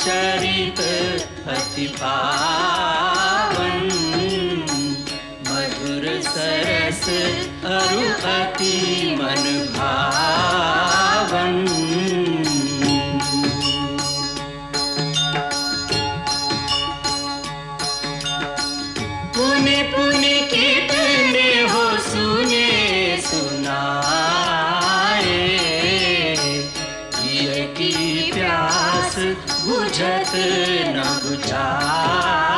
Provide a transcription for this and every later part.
चरित अति पावन, मधुर सरस अरु अति मन भावन। पुण्य पुण्य कितने हो सुने सुनाए, ये की प्यास बुझत न बुझाए।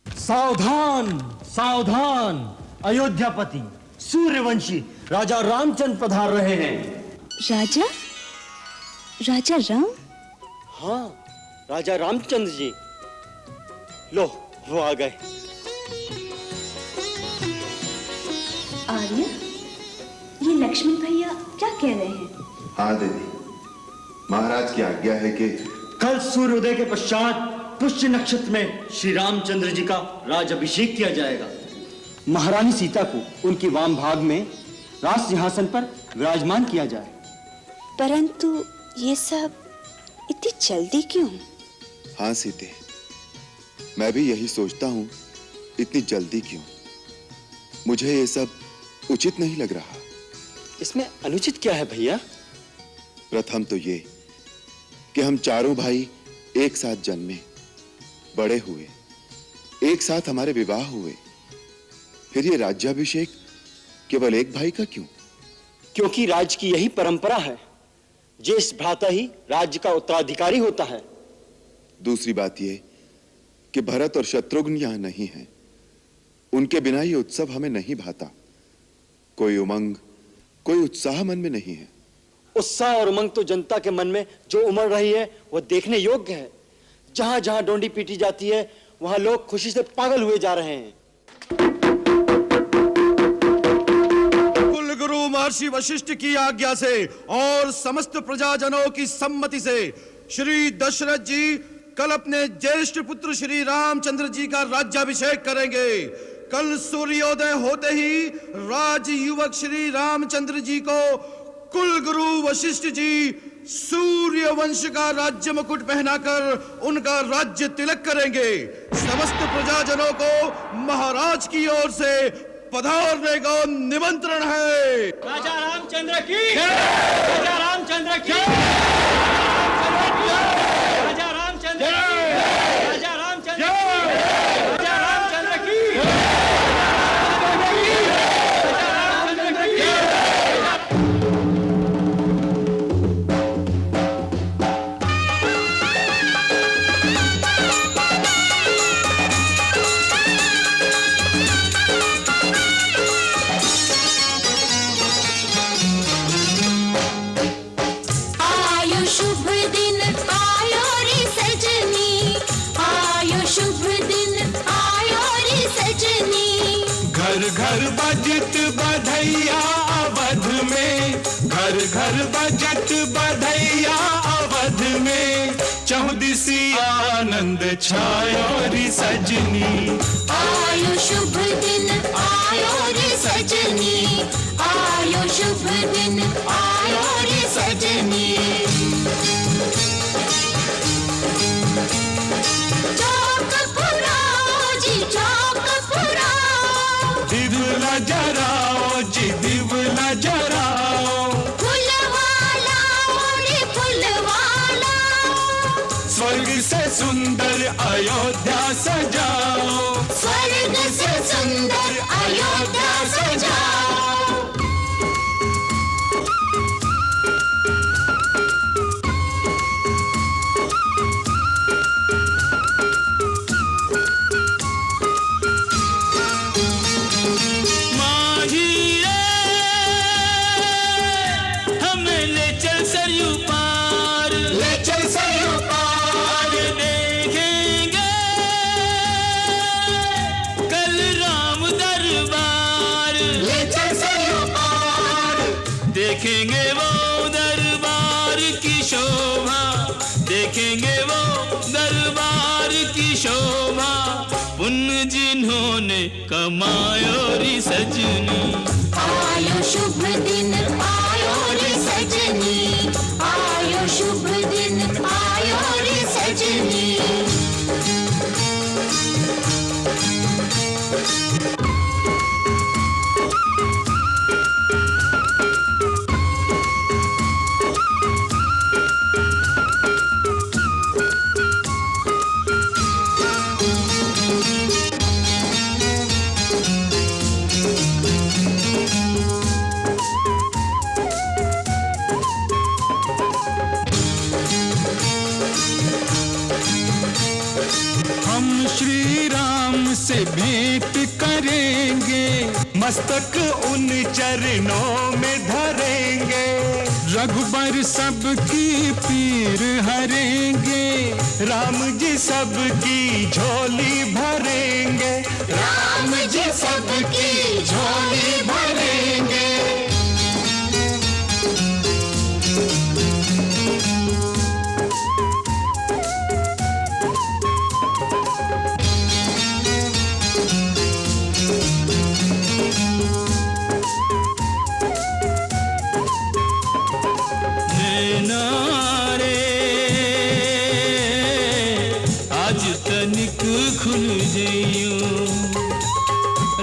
सावधान सावधान, अयोध्यापति सूर्यवंशी राजा रामचंद्र पधार रहे हैं। राजा? राजा राम? हाँ, राजा रामचंद्र जी। लो, वो आ गए। आर्य, ये लक्ष्मण भैया क्या कह रहे हैं? हाँ दीदी, महाराज की आज्ञा है कि कल सूर्योदय के पश्चात पुष्य नक्षत्र में श्री रामचंद्र जी का राज अभिषेक किया जाएगा। महारानी सीता को उनकी वाम भाग में राज सिंहासन पर विराजमान किया जाए। परंतु ये सब इतनी जल्दी क्यों? हाँ सीते, मैं भी यही सोचता हूँ, इतनी जल्दी क्यों? मुझे ये सब उचित नहीं लग रहा। इसमें अनुचित क्या है भैया? प्रथम तो ये कि हम चारों भाई एक साथ जन्मे, बड़े हुए, एक साथ हमारे विवाह हुए, फिर ये राज्याभिषेक केवल एक भाई का क्यों? क्योंकि राज की यही परंपरा है, ज्येष्ठ भ्राता ही राज्य का उत्तराधिकारी होता है। दूसरी बात ये कि भरत और शत्रुघ्न यहां नहीं हैं, उनके बिना ये उत्सव हमें नहीं भाता। कोई उमंग, कोई उत्साह मन में नहीं है। उत्साह और उमंग तो जनता के मन में जो उमड़ रही है वह देखने योग्य है। जहां जहां डोंडी पीटी जाती है वहां लोग खुशी से पागल हुए जा रहे हैं। कुलगुरु महर्षि वशिष्ठ की आज्ञा से और समस्त प्रजाजनों की सम्मति से श्री दशरथ जी कल अपने ज्येष्ठ पुत्र श्री रामचंद्र जी का राज्याभिषेक करेंगे। कल सूर्योदय होते ही राज युवक श्री रामचंद्र जी को कुलगुरु वशिष्ठ जी सूर्य वंश का राज्य मुकुट पहनाकर उनका राज्य तिलक करेंगे। समस्त प्रजाजनों को महाराज की ओर से पधारने का निमंत्रण है। राजा रामचंद्र की, राजा रामचंद्र की, राजा रामचंद्र की, राजा रामचंद्र की, राजा रामचंद्र की। घर बजत बधैया अवध में, घर घर बजत बधैया अवध में, चौदिसी आनंद छायो रे सजनी। आयो शुभ दिन आयो रे सजनी, आयो शुभ दिन आयो रे सजनी। दिवला जराओ जी, दिवला जराओ, फुलवाला रे फुलवाला, स्वर्ग से सुंदर अयोध्या सजाओ, स्वर्ग से सुंदर अयोध्या सजाओ। ले चल देखेंगे वो दरबार की शोभा, पुण्य जिन्होंने कमायो री सजनी। आयो शुभ दिन आयो रे सजनी, आयो शुभ दिन आयो रे सजनी। हम श्री राम से भेंट करेंगे, मस्तक उन चरणों में धरेंगे। रघुबर सबकी पीर हरेंगे, राम जी सबकी झोली भरेंगे। राम जी सबकी झोली भरेंगे। खुल जइयो,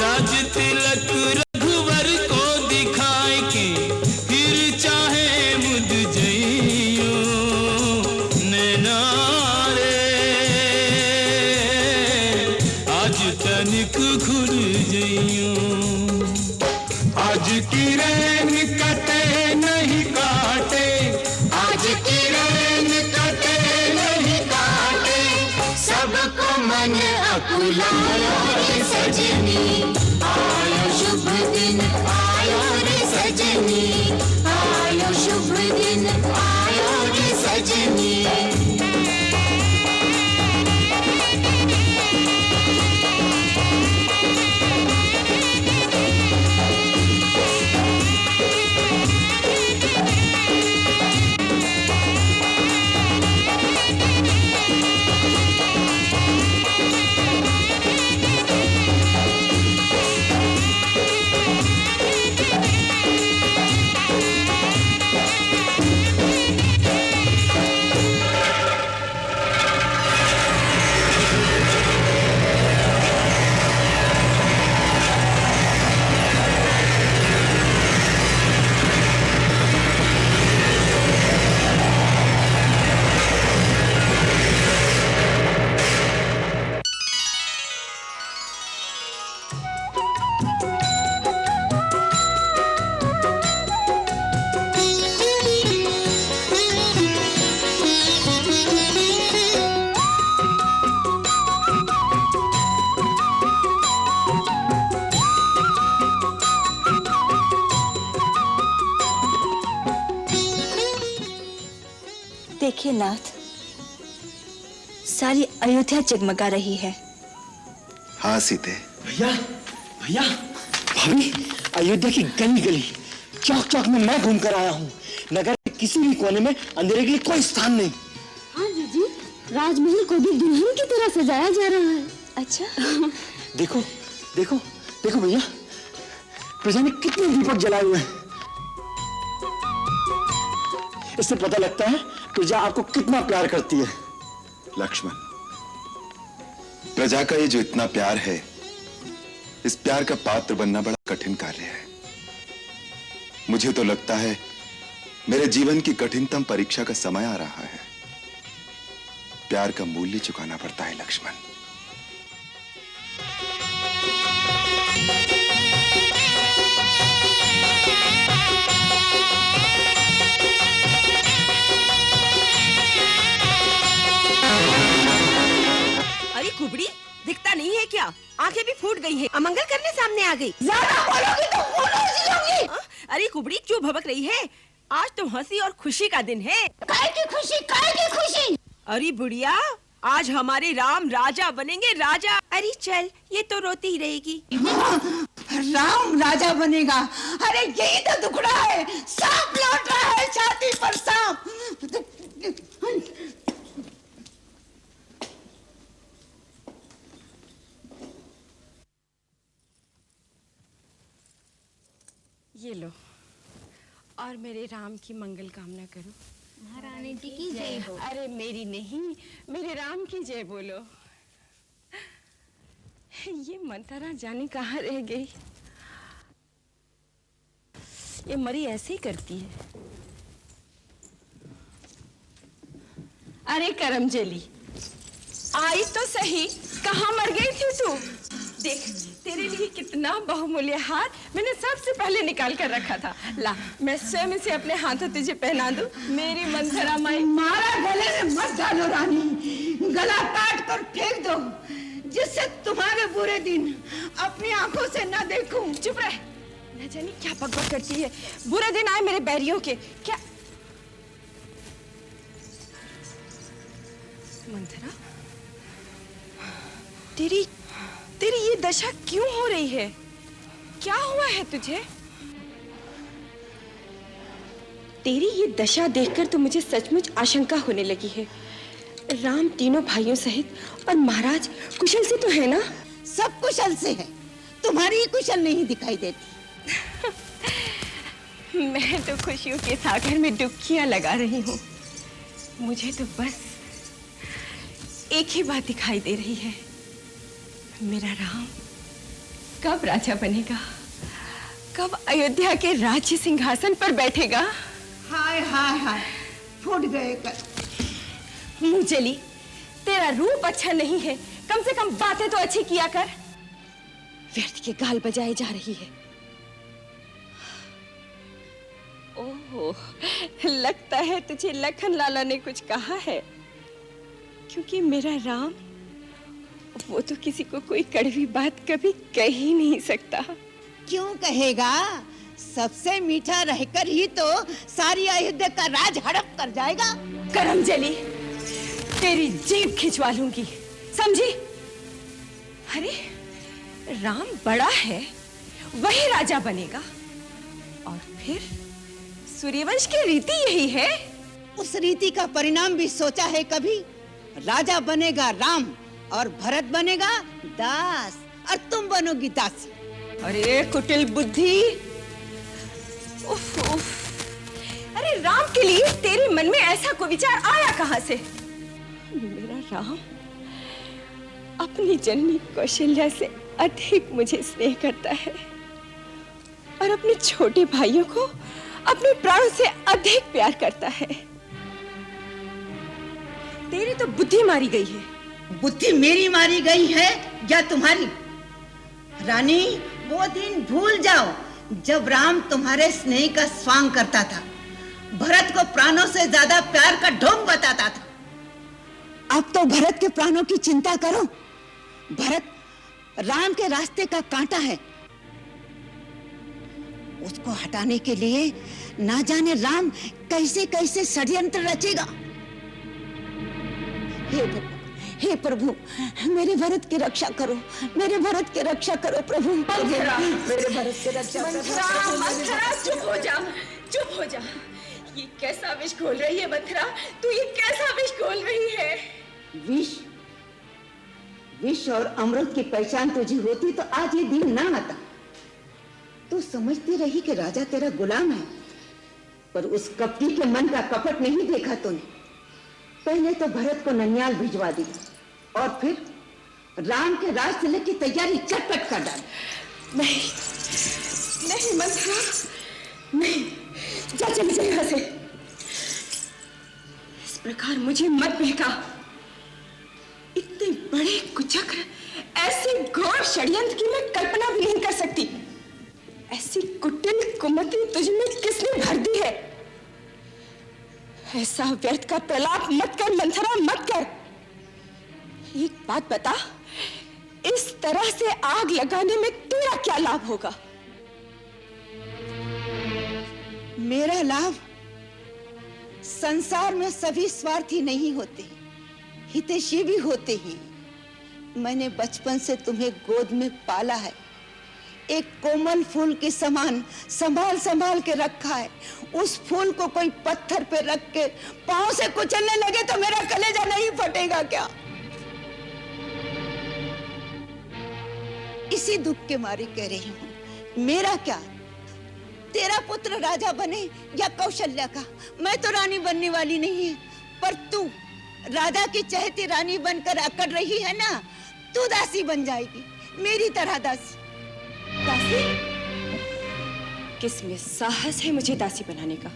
राज तिलक रघुवर को दिखाए के, फिर चाहे मुद जइयो। नैना रे आज तनिक खुल जइयो, आज की रैन कटे नहीं काटे, आज की रैन कटे नहीं काटे, सबको मन अकुलायो रे सजनी। आयो शुभ दिन आयो रे सजनी, आयो शुभ दिन आयो रे सजनी। देखिए नाथ, सारी अयोध्या जगमगा रही है। हाँ सीते। भैया भैया भाभी, अयोध्या की गली गली चौक चौक में मैं घूम कर आया हूँ। नगर के किसी भी कोने में अंधेरे के लिए कोई स्थान नहीं। हाँ जीजी, राजमहल को भी दुल्हन की तरह सजाया जा रहा है। अच्छा देखो देखो देखो भैया, प्रजा ने कितने दीपक जलाए हुए हैं। इससे पता लगता है प्रजा आपको कितना प्यार करती है। लक्ष्मण, प्रजा का ये जो इतना प्यार है, इस प्यार का पात्र बनना बड़ा कठिन कार्य है। मुझे तो लगता है मेरे जीवन की कठिनतम परीक्षा का समय आ रहा है। प्यार का मूल्य चुकाना पड़ता है लक्ष्मण। अरे कुबड़ी, दिखता नहीं है क्या? आंखें भी फूट गई हैं। अमंगल करने सामने आ गई। ज्यादा बोलोगी तो फूलोगी होगी। अरे कुबड़ी क्यों भभक रही है? आज तो हंसी और खुशी का दिन है। काय की खुशी, काय की खुशी। अरे बुढ़िया, आज हमारे राम राजा बनेंगे, राजा। अरे चल, ये तो रोती ही रहेगी। राम राजा बनेगा? अरे यही तो दुखड़ा है। सांप लौट रहा है छाती पर सांप। मेरे राम की मंगल कामना करो। महारानी जी की जय हो। अरे मेरी नहीं, मेरे राम की जय बोलो। ये मंथरा जाने कहाँ रह गई। ये मरी ऐसे ही करती है। अरे करमजली, आई तो सही, कहाँ मर गई थी तू? देख, तेरे लिए कितना बहुमूल्य हार मैंने सबसे पहले निकाल कर रखा था। ला, मैं स्वयं इसे अपने हाथों तुझे पहना दूं। मेरी मंथरा माई। मारा गले में मत डालो रानी, गला काट कर फेंक दो, जिससे तुम्हारे बुरे दिन अपनी आंखों से न देखूं। चुप रह, न जाने क्या बकबक करती है। बुरे दिन आए मेरे बैरियों के। क्या मंथरा, तेरी ये दशा क्यों हो रही है? क्या हुआ है तुझे? तेरी ये दशा देखकर तो मुझे सचमुच आशंका होने लगी है। राम तीनों भाइयों सहित और महाराज कुशल से तो है ना? सब कुशल से है, तुम्हारी ही कुशल नहीं दिखाई देती। मैं तो खुशियों के सागर में डुबकियां लगा रही हूँ। मुझे तो बस एक ही बात दिखाई दे रही है, मेरा राम कब राजा बनेगा, कब अयोध्या के राज्य सिंहासन पर बैठेगा। हाय हाय हाय, फूट गए कर। मुंहजली, तेरा रूप अच्छा नहीं है, कम से कम बातें तो अच्छी किया कर। व्यर्थ के गाल बजाए जा रही है। ओह, लगता है तुझे लखन लाला ने कुछ कहा है, क्योंकि मेरा राम वो तो किसी को कोई कड़वी बात कभी कह ही नहीं सकता। क्यों कहेगा? सबसे मीठा रहकर ही तो सारी अयोध्या का राज हड़प कर जाएगा। करमजली, तेरी जीभ खिंचवा लूंगी, समझी? अरे राम बड़ा है, वही राजा बनेगा, और फिर सूर्यवंश की रीति यही है। उस रीति का परिणाम भी सोचा है कभी? राजा बनेगा राम और भरत बनेगा दास, और तुम बनोगी दासी। अरे कुटिल बुद्धि, उफ उफ। अरे राम के लिए तेरे मन में ऐसा कोई विचार आया कहां से? मेरा राम अपनी जननी कौशल्या से अधिक मुझे स्नेह करता है, और अपने छोटे भाइयों को अपने प्राणों से अधिक प्यार करता है। तेरी तो बुद्धि मारी गई है। बुद्धि मेरी मारी गई है या तुम्हारी? रानी, वो दिन भूल जाओ जब राम तुम्हारे स्नेह का स्वांग करता था, भरत को प्राणों से ज्यादा प्यार का ढोंग बताता था। अब तो भरत के प्राणों की चिंता करो। भरत राम के रास्ते का कांटा है, उसको हटाने के लिए ना जाने राम कैसे कैसे षड्यंत्र रचेगा। हे प्रभु, मेरे भरत की रक्षा करो, मेरे भरत की रक्षा करो प्रभु। मेरे भरत की रक्षा करो। मंथरा, चुप हो जा, चुप हो जा। ये कैसा विष घोल रही है मंथरा? तू ये कैसा विष घोल रही है? विष और अमृत की पहचान तुझे होती तो आज ये दिन ना आता। तू समझती रही कि राजा तेरा गुलाम है, पर उस कपटी के मन का कपट नहीं देखा तूने। पहले तो भरत को ननियाल भिजवा दी, और फिर राम के राज तिलक की तैयारी चटपट कर डाली। नहीं नहीं मंथरा, नहीं, जा चली जा यहाँ से। इस प्रकार मुझे मत बहका। इतने बड़े कुचक्र, ऐसे घोर षड्यंत्र की मैं कल्पना भी नहीं कर सकती। ऐसी कुटिल कुमति तुझ में किसने भर दी है? ऐसा व्यर्थ का प्रलाप मत कर मंथरा, मत कर। एक बात बता, इस तरह से आग लगाने में तेरा क्या लाभ होगा? मेरा लाभ? संसार में सभी स्वार्थी नहीं होते, हितैषी भी होते हैं। मैंने बचपन से तुम्हें गोद में पाला है, एक कोमल फूल के समान संभाल संभाल के रखा है। उस फूल को कोई पत्थर पे रख के पांव से कुचलने लगे तो मेरा कलेजा नहीं फटेगा क्या? इसी दुख के मारे कह रही हूं, मेरा क्या, तेरा पुत्र राजा बने या कौशल्या का, मैं तो रानी बनने वाली नहीं है। पर तू राजा की चहेती रानी बनकर अकड़ रही है ना, तू दासी बन जाएगी, मेरी तरह दासी। दासी? किसमें साहस है मुझे दासी बनाने का?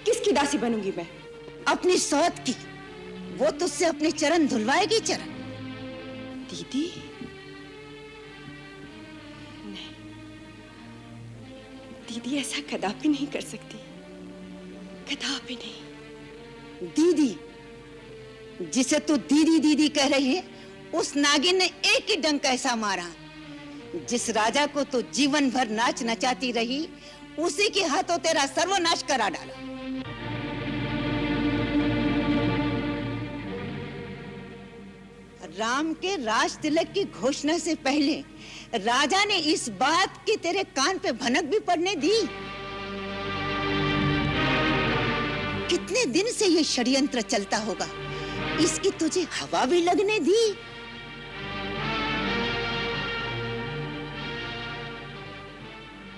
किसकी दासी बनूंगी मैं? अपनी सौत की। वो तुझसे अपने चरण धुलवाएगी। चरण? दीदी? नहीं, दीदी ऐसा कदापि नहीं कर सकती, कदापि नहीं। दीदी? जिसे तू दीदी दीदी कह रही है, उस नागिन ने एक ही डंक ऐसा मारा। जिस राजा को तू जीवन भर नाच नचाती रही, उसी के हाथों तेरा सर्वनाश करा डाला। राम के राज तिलक की घोषणा से पहले राजा ने इस बात की तेरे कान पे भनक भी पड़ने दी। कितने दिन से ये षड्यंत्र चलता होगा, इसकी तुझे हवा भी लगने दी।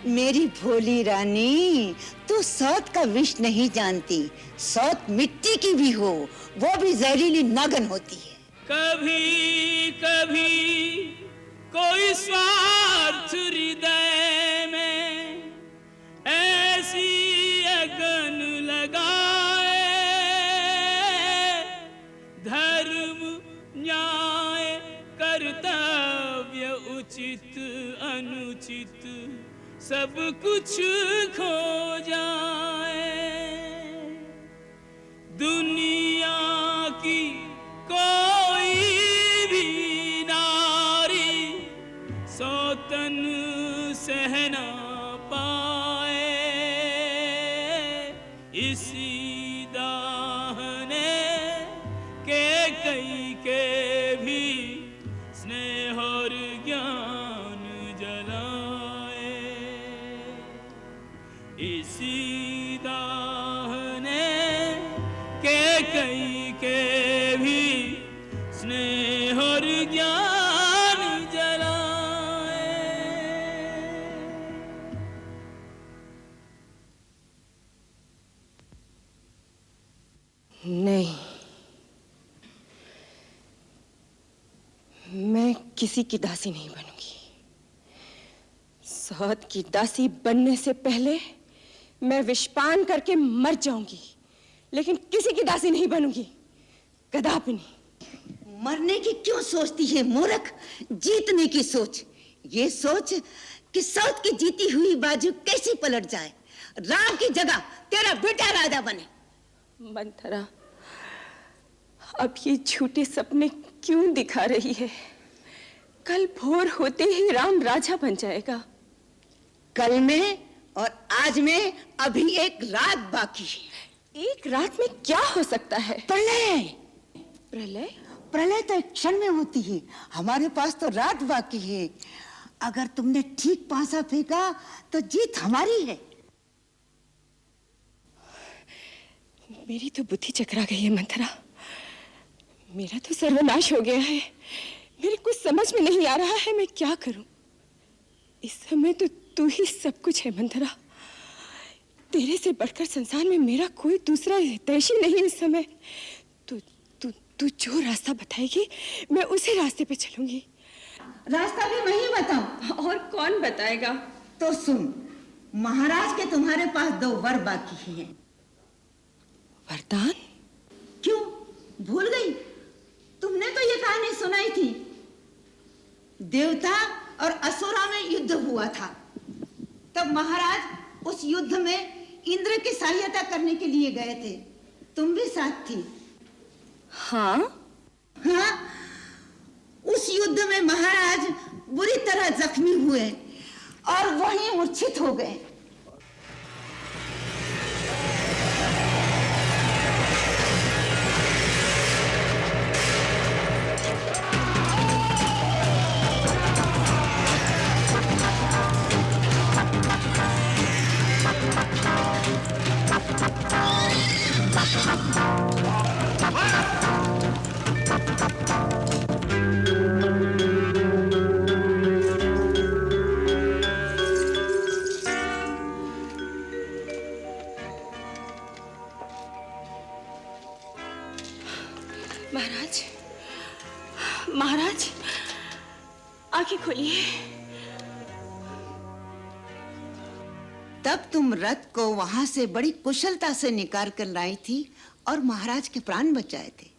मेरी भोली रानी, तू सौत का विष नहीं जानती। सौत मिट्टी की भी हो, वो भी जहरीली नागन होती है। कभी कभी कोई स्वार्थ हृदय में ऐसी अगन लगाए, धर्म न्याय कर्तव्य उचित अनुचित सब कुछ खो जाए। दुनिया की कोई भी नारी सौतन सह ना पाए, इसी दाहने के कई के भी स्नेह और ज्ञान जलाए, इसी दाहने के कई के भी स्नेह और ज्ञान जलाए। नहीं, मैं किसी की दासी नहीं बनूंगी। सौत की दासी बनने से पहले मैं विषपान करके मर जाऊंगी, लेकिन किसी की दासी नहीं बनूंगी, कदापि नहीं। मरने की क्यों सोचती है मूर्ख? जीतने की सोच। ये सोच कि सौत की जीती हुई बाजू कैसी पलट जाए, राम की जगह तेरा बेटा राजा बने। मंथरा, अब ये झूठे सपने क्यों दिखा रही है? कल भोर होते ही राम राजा बन जाएगा। कल में और आज में अभी एक रात बाकी है। एक रात में क्या हो सकता है? प्रलय। प्रलय? प्रलय तो एक क्षण में होती है, हमारे पास तो रात बाकी है। अगर तुमने ठीक पासा फेंका तो जीत हमारी है। मेरी तो बुद्धि चकरा गई है मंथरा, मेरा तो सर्वनाश हो गया है। मेरे कुछ समझ में नहीं आ रहा है, मैं क्या करूं? इस समय तो तू ही सब कुछ है मंथरा। तेरे से बढ़कर संसार में मेरा कोई दूसरा हितैषी नहीं इस समय। तू जो रास्ता बताएगी मैं उसी रास्ते पे चलूंगी। रास्ता भी मैं ही बताऊं? और कौन बताएगा? तो सुन, महाराज के तुम्हारे पास 2 वर बाकी हैं। वरदान? क्यों भूल गई? तुमने तो ये कहानी सुनाई थी। देवता और असुरा में युद्ध हुआ था, तब महाराज उस युद्ध में इंद्र की सहायता करने के लिए गए थे। तुम भी साथ थी। हाँ? हाँ, उस युद्ध में महाराज बुरी तरह जख्मी हुए और वहीं मूर्छित हो गए। महाराज, महाराज, आंखें खोलिए। तब तुम रथ को वहां से बड़ी कुशलता से निकाल कर लाई थी और महाराज के प्राण बचाए थे।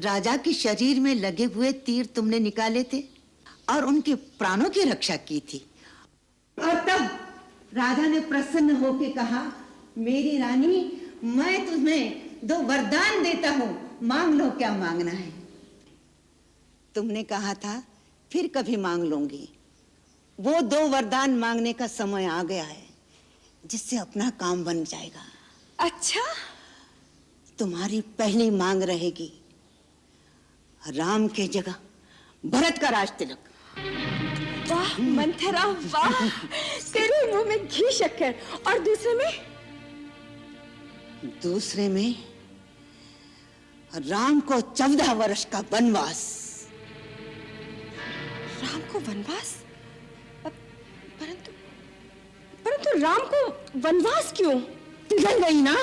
राजा के शरीर में लगे हुए तीर तुमने निकाले थे और उनके प्राणों की रक्षा की थी। और तब राजा ने प्रसन्न होकर कहा, मेरी रानी, मैं तुम्हें 2 वरदान देता हूं, मांग लो क्या मांगना है। तुमने कहा था फिर कभी मांग लूंगी। वो 2 वरदान मांगने का समय आ गया है, जिससे अपना काम बन जाएगा। अच्छा? तुम्हारी पहली मांग रहेगी राम के जगह भरत का राज तिलक। वाह मंथरा, वाह, तेरे मुंह में घी शक्कर। और दूसरे में राम को 14 वर्ष का वनवास। राम को वनवास? परंतु राम को वनवास क्यों? पिघल गई ना।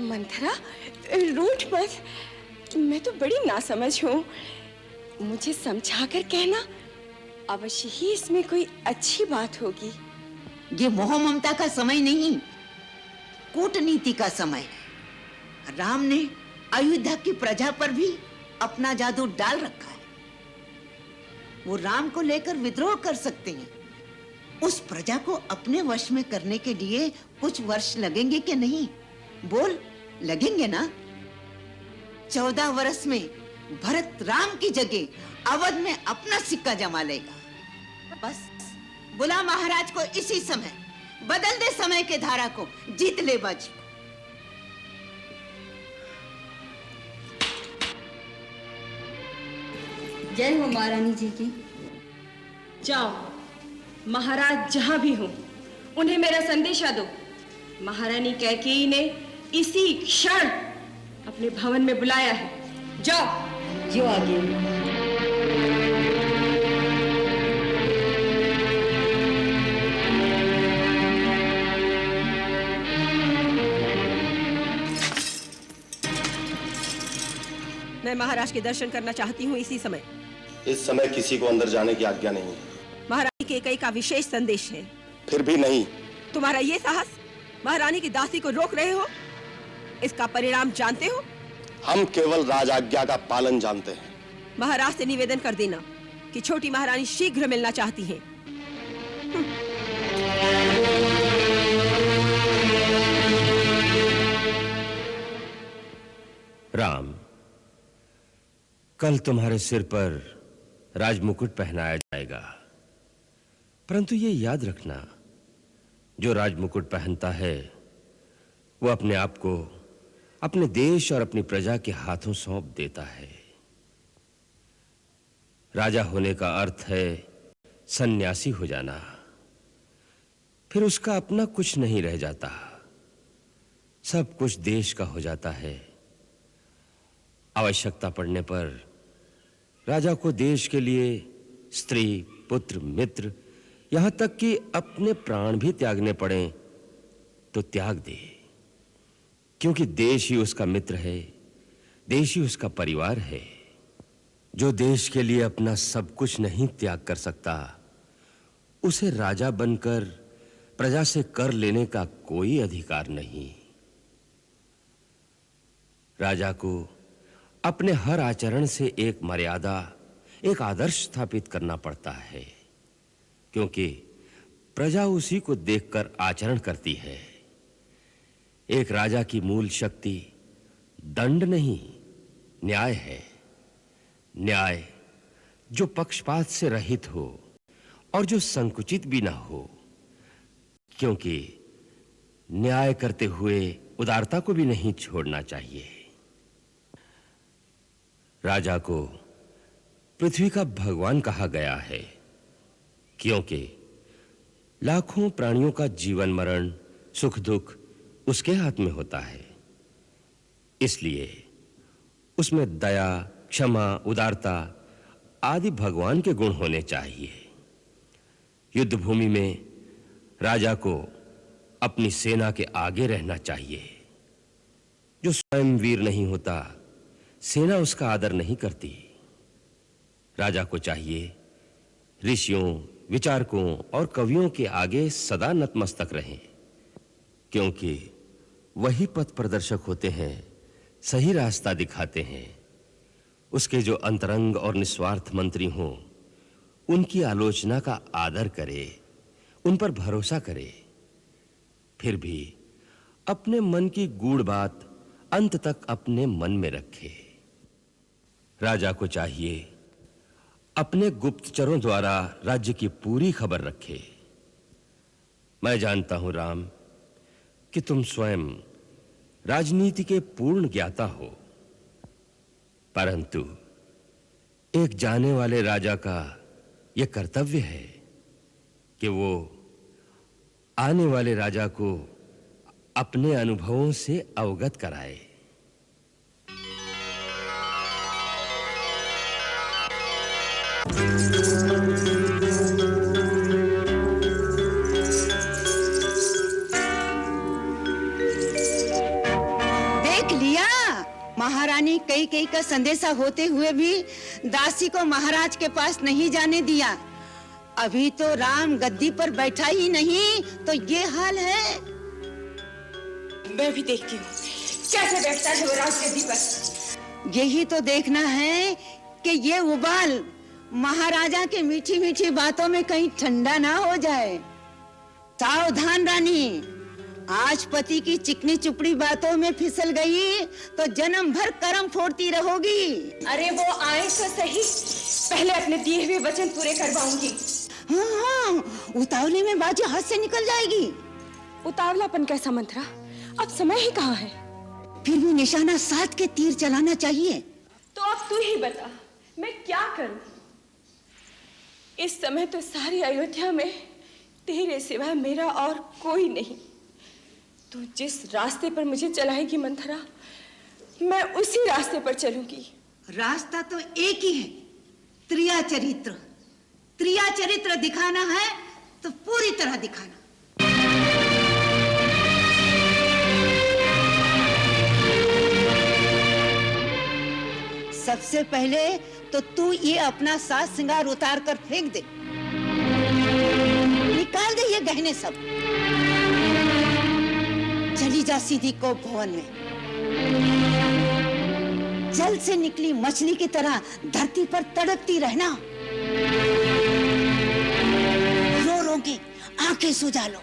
मंथरा, रूठ मत, मैं तो बड़ी नासमझ हूँ। मुझे समझाकर कहना, अवश्य ही इसमें कोई अच्छी बात होगी। ये मोह ममता का समय नहीं, कूटनीति का समय है। राम ने अयोध्या की प्रजा पर भी अपना जादू डाल रखा है। वो राम को लेकर विद्रोह कर सकते हैं। उस प्रजा को अपने वश में करने के लिए कुछ वर्ष लगेंगे कि नहीं? बोल, लगेंगे ना? 14 वर्ष में भरत राम की जगह अवध में अपना सिक्का जमा लेगा। बस बुला महाराज को इसी समय, बदल दे समय के धारा को, जीत ले बाजी। जय हो महारानी जी की। जाओ, महाराज जहां भी हो उन्हें मेरा संदेशा दो। महारानी कैकेयी ने इसी क्षण अपने भवन में बुलाया है। जाओ। जो आगे। मैं महाराज के दर्शन करना चाहती हूँ इसी समय। इस समय किसी को अंदर जाने की आज्ञा नहीं है। महारानी कैकेयी का विशेष संदेश है। फिर भी नहीं। तुम्हारा ये साहस महारानी की दासी को रोक रहे हो, इसका परिणाम जानते हो? हम केवल राज आज्ञा का पालन जानते हैं। महाराज से निवेदन कर देना कि छोटी महारानी शीघ्र मिलना चाहती हैं। राम, कल तुम्हारे सिर पर राजमुकुट पहनाया जाएगा, परंतु ये याद रखना, जो राजमुकुट पहनता है वो अपने आप को अपने देश और अपनी प्रजा के हाथों सौंप देता है। राजा होने का अर्थ है सन्यासी हो जाना। फिर उसका अपना कुछ नहीं रह जाता, सब कुछ देश का हो जाता है। आवश्यकता पड़ने पर राजा को देश के लिए स्त्री, पुत्र, मित्र, यहां तक कि अपने प्राण भी त्यागने पड़े तो त्याग दे, क्योंकि देश ही उसका मित्र है, देश ही उसका परिवार है। जो देश के लिए अपना सब कुछ नहीं त्याग कर सकता, उसे राजा बनकर प्रजा से कर लेने का कोई अधिकार नहीं। राजा को अपने हर आचरण से एक मर्यादा, एक आदर्श स्थापित करना पड़ता है, क्योंकि प्रजा उसी को देखकर आचरण करती है। एक राजा की मूल शक्ति दंड नहीं, न्याय है। न्याय जो पक्षपात से रहित हो और जो संकुचित भी ना हो, क्योंकि न्याय करते हुए उदारता को भी नहीं छोड़ना चाहिए। राजा को पृथ्वी का भगवान कहा गया है, क्योंकि लाखों प्राणियों का जीवन मरण, सुख दुख उसके हाथ में होता है। इसलिए उसमें दया, क्षमा, उदारता आदि भगवान के गुण होने चाहिए। युद्ध भूमि में राजा को अपनी सेना के आगे रहना चाहिए। जो स्वयं वीर नहीं होता, सेना उसका आदर नहीं करती। राजा को चाहिए ऋषियों, विचारकों और कवियों के आगे सदा नतमस्तक रहें, क्योंकि वही पथ प्रदर्शक होते हैं, सही रास्ता दिखाते हैं। उसके जो अंतरंग और निस्वार्थ मंत्री हों, उनकी आलोचना का आदर करे, उन पर भरोसा करे, फिर भी अपने मन की गूढ़ बात अंत तक अपने मन में रखे। राजा को चाहिए अपने गुप्तचरों द्वारा राज्य की पूरी खबर रखे। मैं जानता हूं राम कि तुम स्वयं राजनीति के पूर्ण ज्ञाता हो, परंतु एक जाने वाले राजा का यह कर्तव्य है कि वो आने वाले राजा को अपने अनुभवों से अवगत कराए। देख लिया, महारानी कई का संदेशा होते हुए भी दासी को महाराज के पास नहीं जाने दिया। अभी तो राम गद्दी पर बैठा ही नहीं तो ये हाल है। मैं भी देखती हूँ कैसे बैठता है वो राजगद्दी पर। यही तो देखना है कि ये उबाल महाराजा के मीठी मीठी बातों में कहीं ठंडा ना हो जाए। सावधान रानी, आज पति की चिकनी चुपड़ी बातों में फिसल गई तो जन्म भर कर्म फोड़ती रहोगी। अरे वो आए तो सही, पहले अपने दिए हुए वचन पूरे करवाऊंगी। हाँ, उतावले में बाजी हाथ से निकल जाएगी। उतावलापन कैसा मंत्रा, अब समय ही कहाँ है। फिर भी निशाना साध के तीर चलाना चाहिए। तो अब तू ही बता, मैं क्या करूं? इस समय तो सारी अयोध्या में तेरे सिवाय मेरा और कोई नहीं। तू जिस रास्ते पर मुझे चलाएगी मंथरा, मैं उसी रास्ते पर चलूंगी। रास्ता तो एक ही है, त्रिया चरित्र। त्रिया चरित्र दिखाना है तो पूरी तरह दिखाना। सबसे पहले तो तू ये अपना साज श्रृंगार उतार कर फेंक दे, निकाल दे ये गहने सब। चली जा सीधी को भवन में, जल से निकली मछली की तरह धरती पर तड़पती रहना। रो रो के आंखें सुझा लो,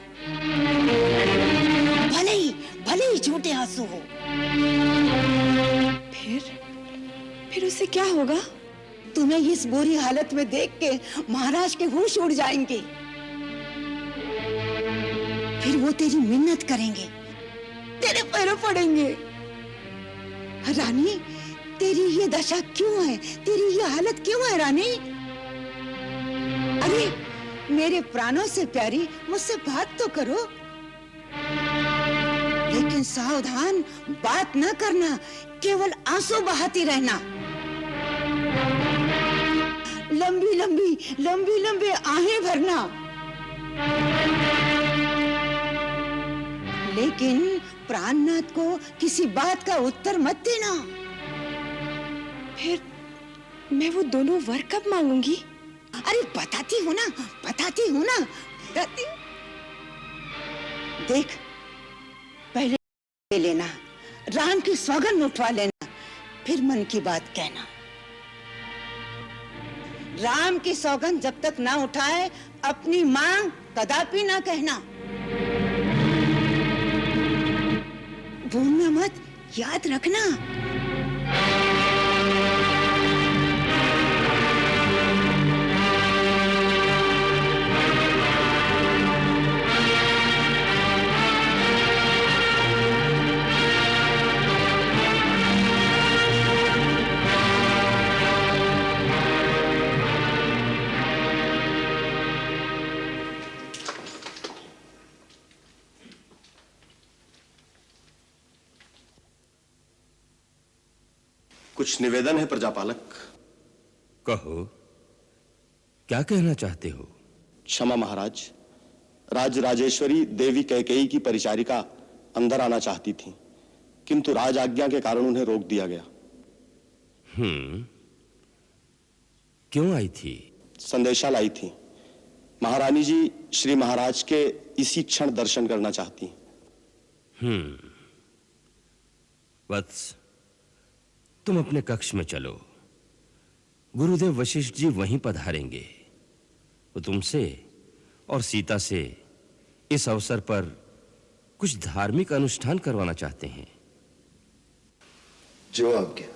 भले ही झूठे आंसू हो। फिर उससे क्या होगा? तुम्हें इस बुरी हालत में देख के महाराज के होश उड़ जाएंगे। फिर वो तेरी मिन्नत करेंगे, तेरे पैरों पड़ेंगे। रानी, तेरी ये दशा क्यों है? तेरी ये हालत क्यों है रानी? अरे मेरे प्राणों से प्यारी, मुझसे बात तो करो। लेकिन सावधान, बात न करना, केवल आंसू बहाती रहना। लंबी लंबी आहें भरना। लेकिन प्राणनाथ को किसी बात का उत्तर मत देना। फिर मैं वो दोनों वर कब मांगूंगी? अरे बताती हूँ ना। देख, पहले ले लेना, राम की सौगंध उठवा लेना, फिर मन की बात कहना। राम की सौगंध जब तक ना उठाए अपनी मांग कदापि ना कहना। भूलना मत, याद रखना। कुछ निवेदन है प्रजापालक। कहो, क्या कहना चाहते हो? क्षमा महाराज, राजराजेश्वरी देवी कैकेयी की परिचारिका अंदर आना चाहती थी, किंतु राज आज्ञा के कारण उन्हें रोक दिया गया। क्यों आई थी? संदेशा लाई थी। महारानी जी श्री महाराज के इसी क्षण दर्शन करना चाहती हैं। वत्स, तुम अपने कक्ष में चलो। गुरुदेव वशिष्ठ जी वहीं पधारेंगे। वो तुमसे और सीता से इस अवसर पर कुछ धार्मिक अनुष्ठान करवाना चाहते हैं। जो आज्ञा।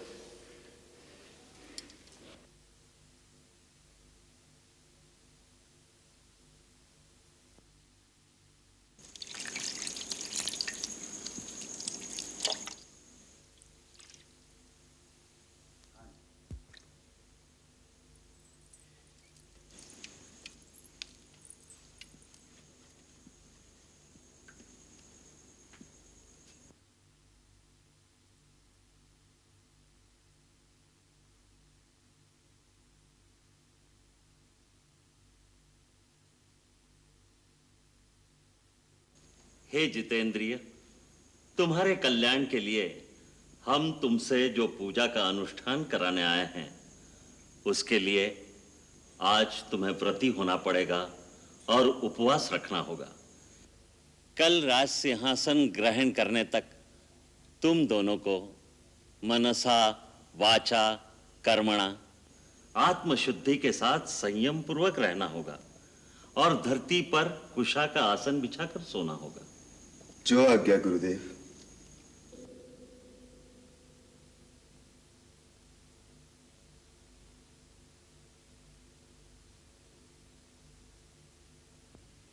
हे जितेंद्रिय, तुम्हारे कल्याण के लिए हम तुमसे जो पूजा का अनुष्ठान कराने आए हैं, उसके लिए आज तुम्हें व्रती होना पड़ेगा और उपवास रखना होगा। कल राज सिंहासन ग्रहण करने तक तुम दोनों को मनसा वाचा कर्मणा आत्मशुद्धि के साथ संयम पूर्वक रहना होगा और धरती पर कुशा का आसन बिछाकर सोना होगा। जो आज्ञा गुरुदेव।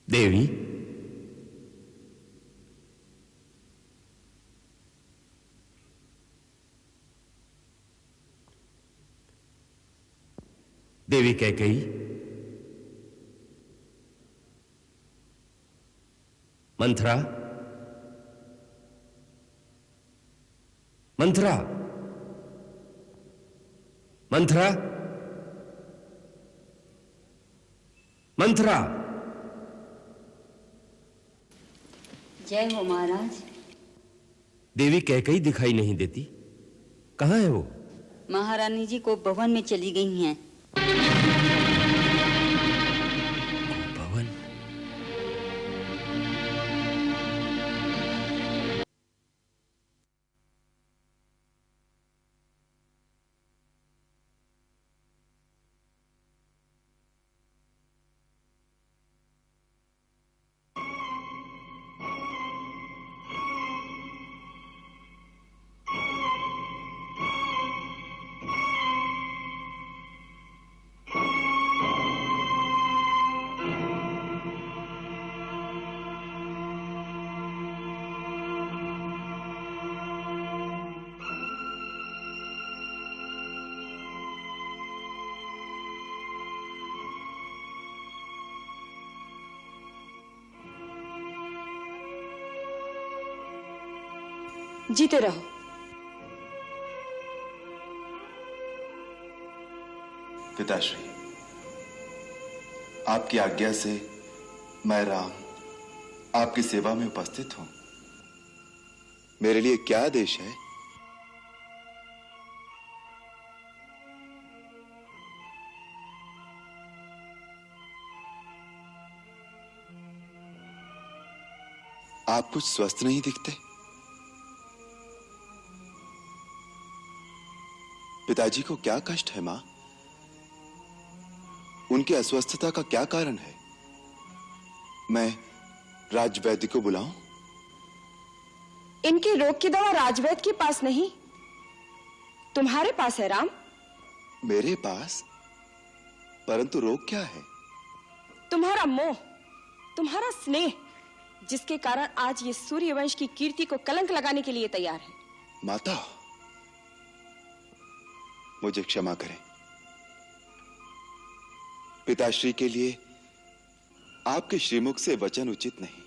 देवी, देवी कैकेयी, मंथरा, मंथरा, मंथरा, मंथरा। जय हो महाराज। देवी कैकेयी दिखाई नहीं देती, कहाँ है वो? महारानी जी को भवन में चली गई हैं। भवन? जीते रहो। पिताश्री, आपकी आज्ञा से मैं राम आपकी सेवा में उपस्थित हूं। मेरे लिए क्या आदेश है? आप कुछ स्वस्थ नहीं दिखते। पिताजी को क्या कष्ट है मां? उनकी अस्वस्थता का क्या कारण है? मैं राजवैद्य को बुलाऊं? इनके रोग की दवा राजवैद्य के पास नहीं, तुम्हारे पास है राम। मेरे पास? परंतु रोग क्या है? तुम्हारा मोह, तुम्हारा स्नेह, जिसके कारण आज ये सूर्यवंश की कीर्ति को कलंक लगाने के लिए तैयार है। माता, मुझे क्षमा करें। पिताश्री के लिए आपके श्रीमुख से वचन उचित नहीं।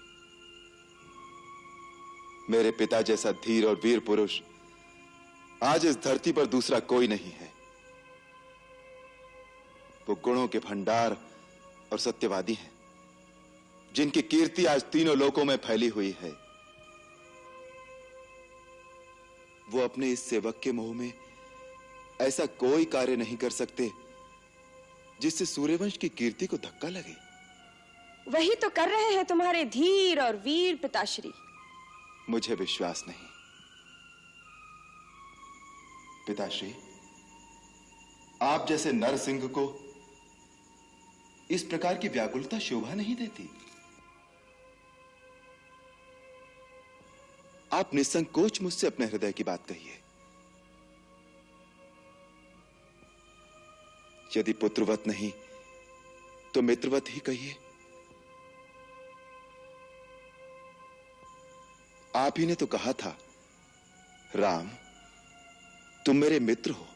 मेरे पिता जैसा धीर और वीर पुरुष आज इस धरती पर दूसरा कोई नहीं है। वो गुणों के भंडार और सत्यवादी हैं, जिनकी कीर्ति आज तीनों लोकों में फैली हुई है। वो अपने इस सेवक के मोह में ऐसा कोई कार्य नहीं कर सकते जिससे सूर्यवंश की कीर्ति को धक्का लगे। वही तो कर रहे हैं तुम्हारे धीर और वीर पिताश्री। मुझे विश्वास नहीं। पिताश्री, आप जैसे नरसिंह को इस प्रकार की व्याकुलता शोभा नहीं देती। आप निसंकोच मुझसे अपने हृदय की बात कहिए। यदि पुत्रवत नहीं तो मित्रवत ही कहिए। आप ही ने तो कहा था, राम तुम मेरे मित्र हो,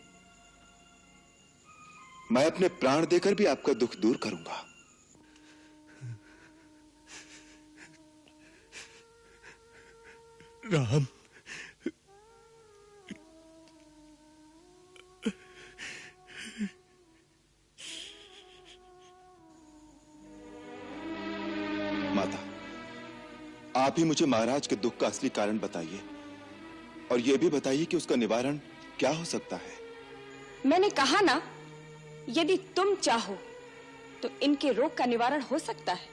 मैं अपने प्राण देकर भी आपका दुख दूर करूंगा। राम, माता, आप ही मुझे महाराज के दुख का असली कारण बताइए और यह भी बताइए कि उसका निवारण क्या हो सकता है। मैंने कहा ना, यदि तुम चाहो तो इनके रोग का निवारण हो सकता है।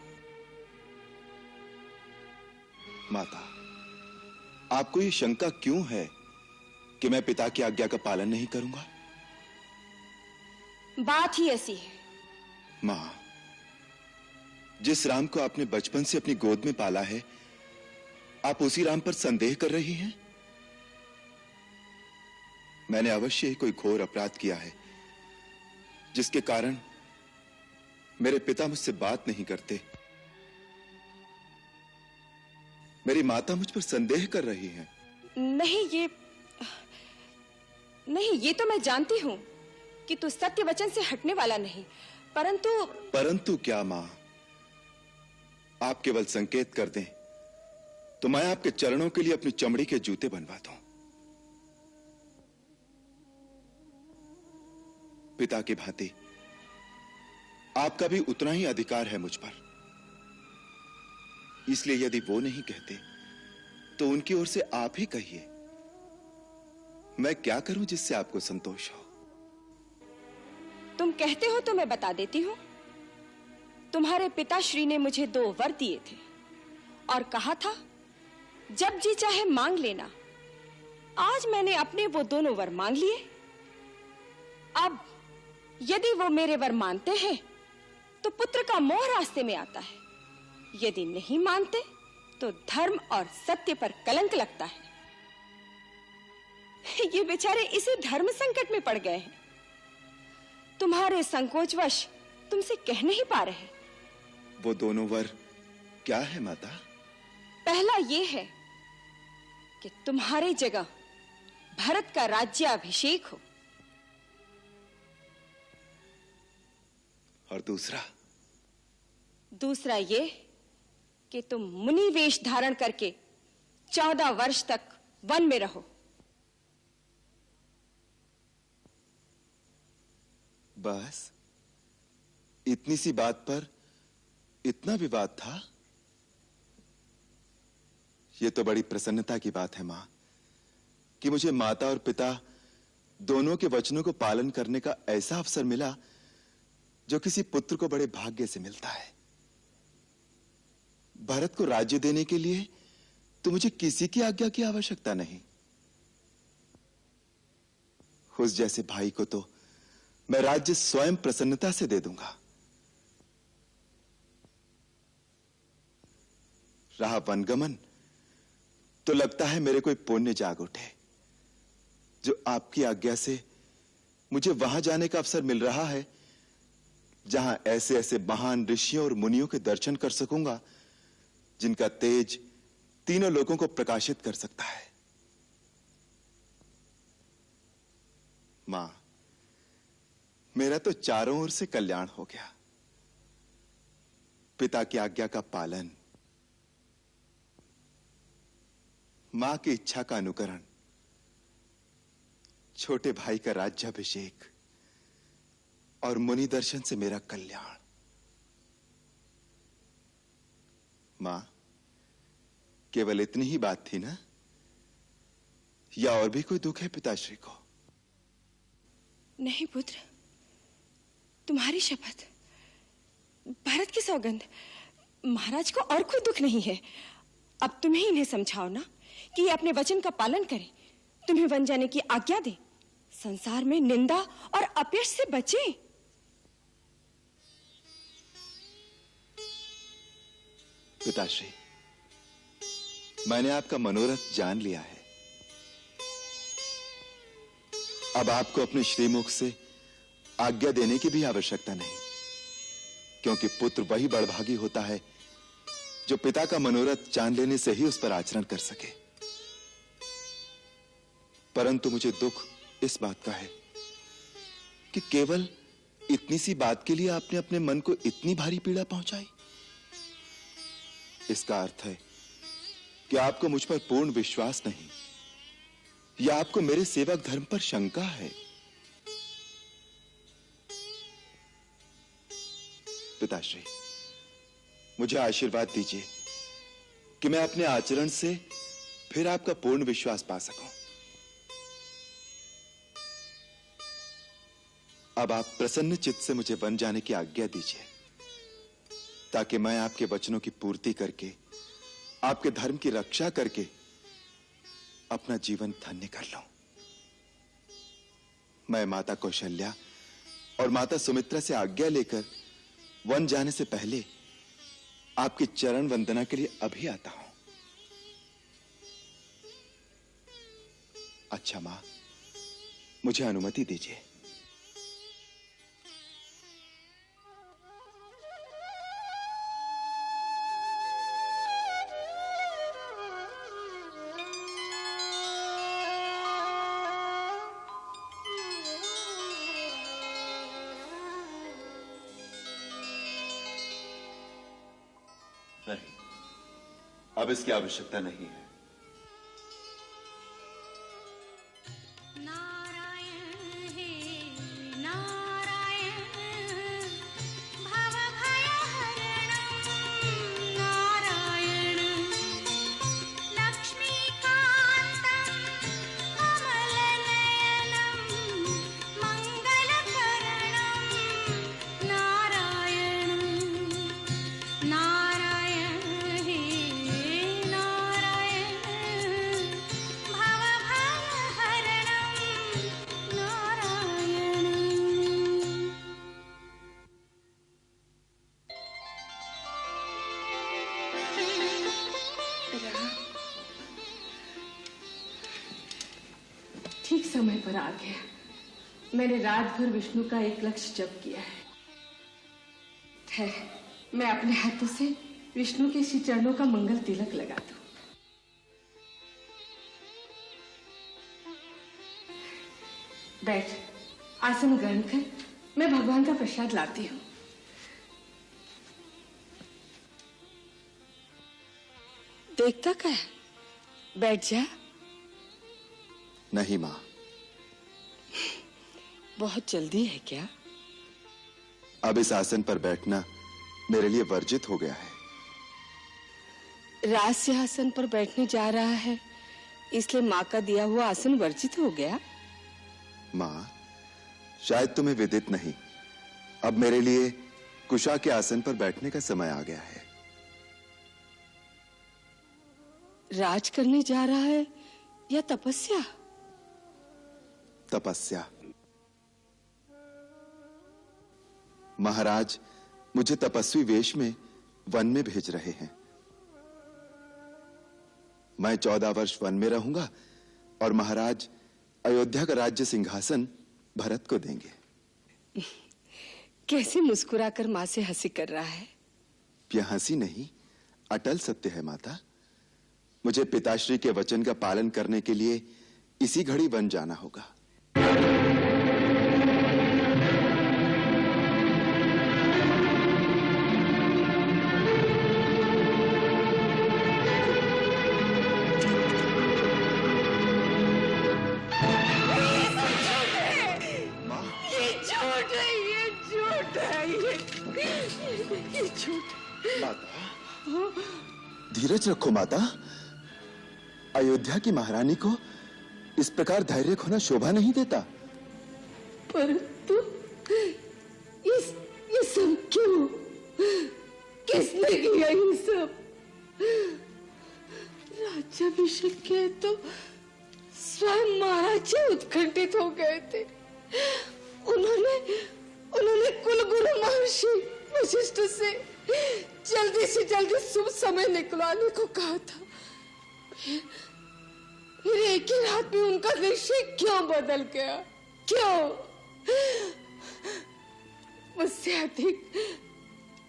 माता, आपको ये शंका क्यों है कि मैं पिता की आज्ञा का पालन नहीं करूंगा? बात ही ऐसी है। मां, जिस राम को आपने बचपन से अपनी गोद में पाला है, आप उसी राम पर संदेह कर रही हैं? मैंने अवश्य ही कोई घोर अपराध किया है जिसके कारण मेरे पिता मुझसे बात नहीं करते। मेरी माता मुझ पर संदेह कर रही हैं। नहीं, ये तो मैं जानती हूं कि तू सत्य वचन से हटने वाला नहीं, परंतु क्या मां? आप केवल संकेत कर दें तो मैं आपके चरणों के लिए अपनी चमड़ी के जूते बनवा दूं। पिता की भांति आपका भी उतना ही अधिकार है मुझ पर, इसलिए यदि वो नहीं कहते तो उनकी ओर से आप ही कहिए। मैं क्या करूं जिससे आपको संतोष हो? तुम कहते हो तो मैं बता देती हूं। तुम्हारे पिताश्री ने मुझे 2 वर दिए थे और कहा था, जब जी चाहे मांग लेना। आज मैंने अपने वो दोनों वर मांग लिए। अब यदि वो मेरे वर मानते हैं तो पुत्र का मोह रास्ते में आता है, यदि नहीं मानते तो धर्म और सत्य पर कलंक लगता है। ये बेचारे इसी धर्म संकट में पड़ गए हैं। तुम्हारे संकोचवश तुमसे कह नहीं पा रहे। वो दोनों वर क्या है माता? पहला ये है कि तुम्हारी जगह भरत का राज्याभिषेक हो, और दूसरा ये कि तुम मुनि वेश धारण करके 14 वर्ष तक वन में रहो। बस इतनी सी बात पर इतना विवाद था? यह तो बड़ी प्रसन्नता की बात है मां कि मुझे माता और पिता दोनों के वचनों को पालन करने का ऐसा अवसर मिला जो किसी पुत्र को बड़े भाग्य से मिलता है। भरत को राज्य देने के लिए तो मुझे किसी की आज्ञा की आवश्यकता नहीं। उस जैसे भाई को तो मैं राज्य स्वयं प्रसन्नता से दे दूंगा। रहा वनगमन, तो लगता है मेरे कोई पुण्य जाग उठे जो आपकी आज्ञा से मुझे वहां जाने का अवसर मिल रहा है जहां ऐसे ऐसे महान ऋषियों और मुनियों के दर्शन कर सकूंगा जिनका तेज तीनों लोगों को प्रकाशित कर सकता है। मां, मेरा तो चारों ओर से कल्याण हो गया। पिता की आज्ञा का पालन, मां की इच्छा का अनुकरण, छोटे भाई का राज्याभिषेक और मुनि दर्शन से मेरा कल्याण। मां, केवल इतनी ही बात थी ना? या और भी कोई दुख है पिताश्री को? नहीं पुत्र, तुम्हारी शपथ, भरत की सौगंध, महाराज को और कोई दुख नहीं है। अब तुम ही इन्हें समझाओ ना कि ये अपने वचन का पालन करें, तुम्हें वन जाने की आज्ञा दे, संसार में निंदा और अपयश से बचे। पिताश्री, मैंने आपका मनोरथ जान लिया है। अब आपको अपने श्रीमुख से आज्ञा देने की भी आवश्यकता नहीं, क्योंकि पुत्र वही बड़भागी होता है जो पिता का मनोरथ जान लेने से ही उस पर आचरण कर सके। परंतु मुझे दुख इस बात का है कि केवल इतनी सी बात के लिए आपने अपने मन को इतनी भारी पीड़ा पहुंचाई। इसका अर्थ है कि आपको मुझ पर पूर्ण विश्वास नहीं, या आपको मेरे सेवक धर्म पर शंका है। पिताश्री, मुझे आशीर्वाद दीजिए कि मैं अपने आचरण से फिर आपका पूर्ण विश्वास पा सकूं। अब आप प्रसन्न चित्त से मुझे वन जाने की आज्ञा दीजिए, ताकि मैं आपके वचनों की पूर्ति करके, आपके धर्म की रक्षा करके अपना जीवन धन्य कर लूं। मैं माता कौशल्या और माता सुमित्रा से आज्ञा लेकर वन जाने से पहले आपकी चरण वंदना के लिए अभी आता हूं। अच्छा मां, मुझे अनुमति दीजिए। नहीं, अब इसकी आवश्यकता नहीं है। ठीक समय पर आ गया। मैंने रात भर विष्णु का एक लक्ष्य जप किया है। ठहर, मैं अपने हाथों से विष्णु के श्री चरणों का मंगल तिलक लगा दूं। बैठ, आसन ग्रहण कर, मैं भगवान का प्रसाद लाती हूँ। देखता क्या है? बैठ जा। नहीं मां। बहुत जल्दी है क्या? अब इस आसन पर बैठना मेरे लिए वर्जित हो गया है। राज सिंहासन पर बैठने जा रहा है, इसलिए माँ का दिया हुआ आसन वर्जित हो गया? मां, शायद तुम्हें विदित नहीं, अब मेरे लिए कुशा के आसन पर बैठने का समय आ गया है। राज करने जा रहा है या तपस्या? तपस्या। महाराज मुझे तपस्वी वेश में वन में भेज रहे हैं। मैं 14 वर्ष वन में रहूंगा और महाराज अयोध्या का राज्य सिंहासन भरत को देंगे। कैसे मुस्कुराकर माँ से हंसी कर रहा है? यह हंसी नहीं, अटल सत्य है माता। मुझे पिताश्री के वचन का पालन करने के लिए इसी घड़ी वन जाना होगा। माता, धीरज रखो माता। अयोध्या की महारानी को इस प्रकार धैर्य खोना शोभा नहीं देता। परंतु ये सब क्यों? किसने किया ये सब? राज्याभिषेक के तो स्वयं महाराज जी उत्कंठित हो गए थे। उन्होंने कुलगुरु महर्षि वशिष्ठ से जल्दी से जल्दी शुभ समय निकलवाने को कहा था। फिर एक ही रात में उनका निश्चय क्यों बदल गया? क्यों? मुझसे अधिक